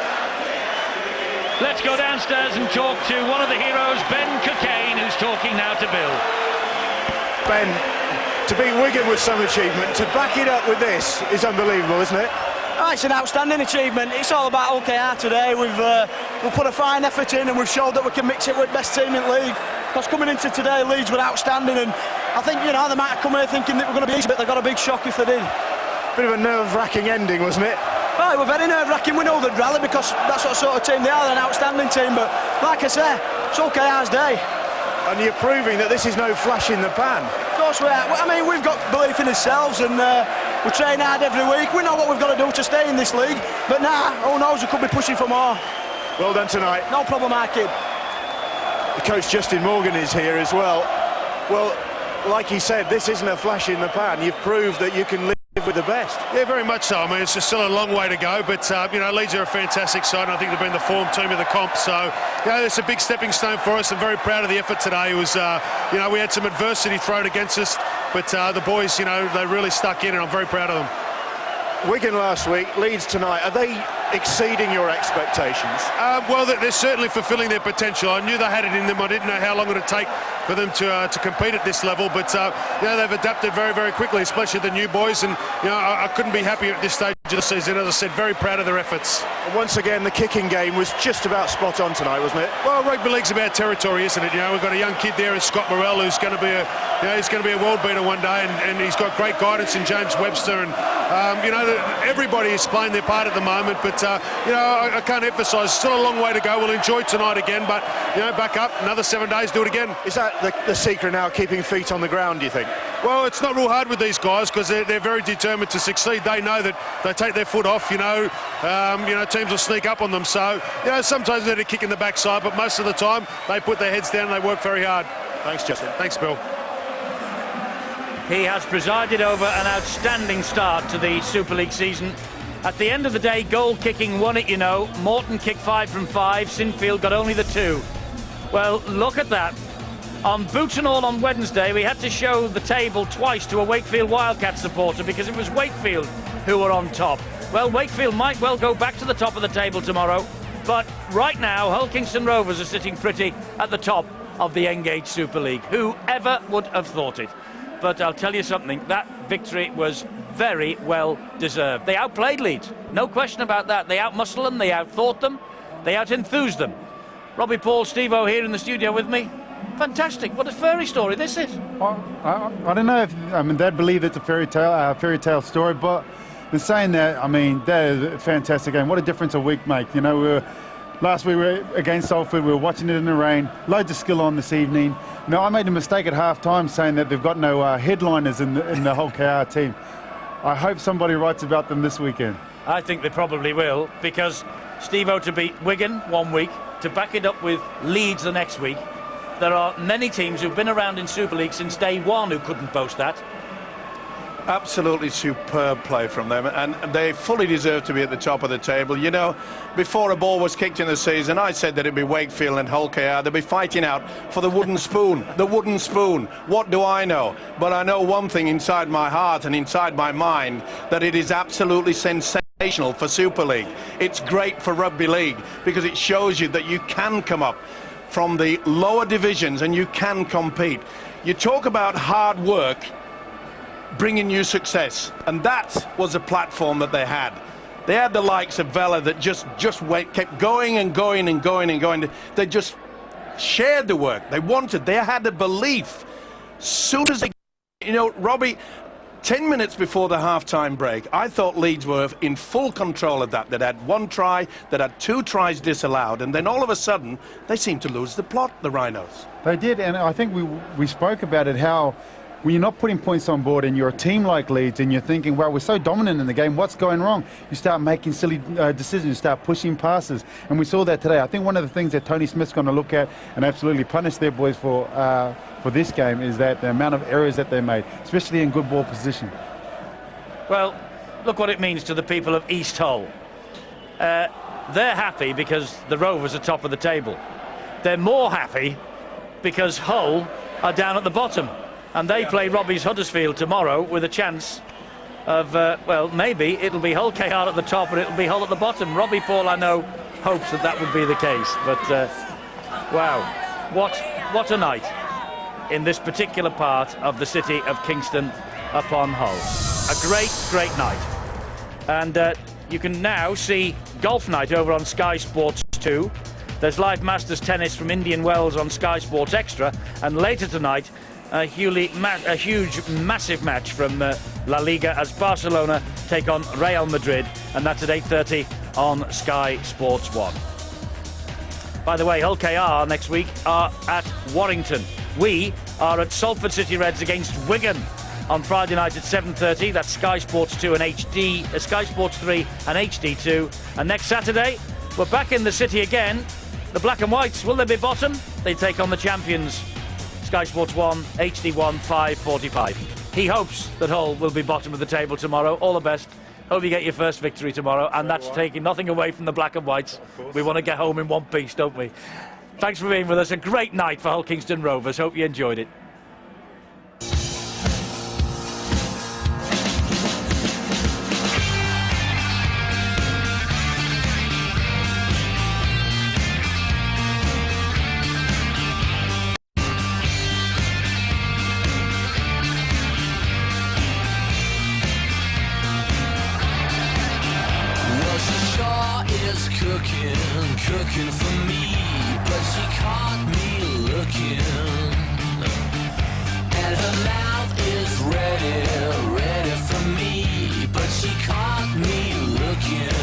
Let's go downstairs and talk to one of the heroes, Ben Cockayne, who's talking now to Bill. Ben, to beat Wigan was some achievement. To back it up with this is unbelievable, isn't it? Oh, it's an outstanding achievement. It's all about OKR today. We've put a fine effort in, and we've showed that we can mix it with best team in the league. Because coming into today, Leeds were outstanding, and I think, you know, they might have come here thinking that we're going to be easy, but they got a big shock if they did. Bit of a nerve-wracking ending, wasn't it? Well, we're very nerve-wracking. We know they'd rally because that's what sort of team they are. They're an outstanding team, but like I say, it's OKR's day. And you're proving that this is no flash in the pan. Of course we are. I mean, we've got belief in ourselves, and we train hard every week. We know what we've got to do to stay in this league, but now, who knows, we could be pushing for more. Well done tonight. No problem, our kid. The coach Justin Morgan is here as well. Well, like he said, this isn't a flash in the pan. You've proved that you can live with the best. Yeah, very much so. I mean, it's still a long way to go, but you know, Leeds are a fantastic side, and I think they've been the form team of the comp. So, you know, it's a big stepping stone for us. I'm very proud of the effort today. It was, you know, we had some adversity thrown against us, but the boys, you know, they really stuck in, and I'm very proud of them. Wigan last week, Leeds tonight. Are they exceeding your expectations? Well, they're certainly fulfilling their potential. I knew they had it in them. I didn't know how long it would take for them to compete at this level, but you know, they've adapted very, very quickly, especially the new boys, and you know, I couldn't be happier at this stage of the season. As I said, very proud of their efforts. And once again, the kicking game was just about spot on tonight, wasn't it? Well, rugby league's about territory, isn't it? You know, we've got a young kid there in Scott Morrell who's going to be he's going to be a world beater one day, and he's got great guidance in James Webster, and you know, everybody is playing their part at the moment, but you know, I can't emphasise, still a long way to go. We'll enjoy tonight again, but you know, back up another 7 days, do it again. Is that the secret now, keeping feet on the ground, do you think? Well, it's not real hard with these guys because they're very determined to succeed. They know that they take their foot off, you know, teams will sneak up on them. So, you know, sometimes they're a kick in the backside, but most of the time they put their heads down and they work very hard. Thanks, Justin. Thanks, Bill. He has presided over an outstanding start to the Super League season. At the end of the day, goal kicking won it, you know. Morton kicked 5 from 5. Sinfield got only the 2. Well, look at that. On Boots and All on Wednesday, we had to show the table twice to a Wakefield Wildcat supporter because it was Wakefield who were on top. Well, Wakefield might well go back to the top of the table tomorrow, but right now, Hull Kingston Rovers are sitting pretty at the top of the Engage Super League. Whoever would have thought it? But I'll tell you something, that victory was very well deserved. They outplayed Leeds, no question about that. They outmuscled them, they outthought them, they outenthused them. Robbie Paul, Steve-O here in the studio with me. Fantastic, what a fairy story this is. Well, I don't know if they'd believe it's a fairy tale story, but But saying that, I mean, that is a fantastic game. What a difference a week makes. You know, last week we were against Salford, we were watching it in the rain, loads of skill on this evening. You know, I made a mistake at half-time saying that they've got no headliners in the Hull KR team. I hope somebody writes about them this weekend. I think they probably will, because Steve-O to beat Wigan one week, to back it up with Leeds the next week. There are many teams who've been around in Super League since day one who couldn't boast that. Absolutely superb play from them, and they fully deserve to be at the top of the table. You know, before a ball was kicked in the season, I said that it'd be Wakefield and Hull KR. They'd be fighting out for the wooden spoon. The wooden spoon. What do I know? But I know one thing inside my heart and inside my mind, that it is absolutely sensational for Super League. It's great for Rugby League because it shows you that you can come up from the lower divisions and you can compete. You talk about hard work bringing you success, and that was a platform that they had. They had the likes of Vela that just kept going and going and going and going. They just shared the work. They had a belief. Soon as they, you know, Robbie, 10 minutes before the half-time break, I thought Leeds were in full control of that. They'd had one try, they'd had 2 tries disallowed, and then all of a sudden, they seemed to lose the plot, the Rhinos. They did, and I think we spoke about it, how when you're not putting points on board and you're a team like Leeds and you're thinking, well, we're so dominant in the game, what's going wrong? You start making silly decisions, you start pushing passes, and we saw that today. I think one of the things that Tony Smith's going to look at and absolutely punish their boys for this game is that the amount of errors that they made, especially in good ball position. Well, look what it means to the people of East Hull. They're happy because the Rovers are top of the table. They're more happy because Hull are down at the bottom. And they play Robbie's Huddersfield tomorrow with a chance of, well, maybe it'll be Hull KR at the top and it'll be Hull at the bottom. Robbie Paul, I know, hopes that would be the case. But, wow, what a night in this particular part of the city of Kingston upon Hull. A great, great night. And you can now see Golf Night over on Sky Sports 2. There's live Masters tennis from Indian Wells on Sky Sports Extra. And later tonight, a huge, massive match from La Liga as Barcelona take on Real Madrid, and that's at 8:30 on Sky Sports 1. By the way, Hull KR next week are at Warrington. We are at Salford City Reds against Wigan on Friday night at 7:30. That's Sky Sports 2 and HD, Sky Sports 3 and HD2. And next Saturday, we're back in the city again. The Black and Whites, will they be bottom? They take on the champions. Sky Sports 1, HD1, 5:45. He hopes that Hull will be bottom of the table tomorrow. All the best. Hope you get your first victory tomorrow, and that's taking nothing away from the Black and Whites. We want to get home in one piece, don't we? Thanks for being with us. A great night for Hull Kingston Rovers. Hope you enjoyed it. Cooking for me, but she caught me looking, and her mouth is ready for me, but she caught me looking.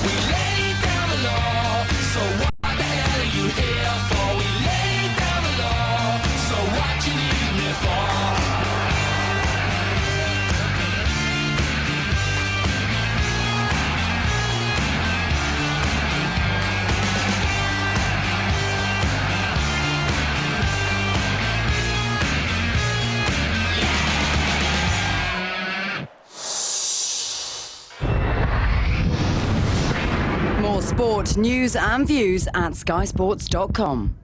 We laid down the law, so what the hell are you here for? We laid down the law, so what you need me for? More sport, news and views at skysports.com.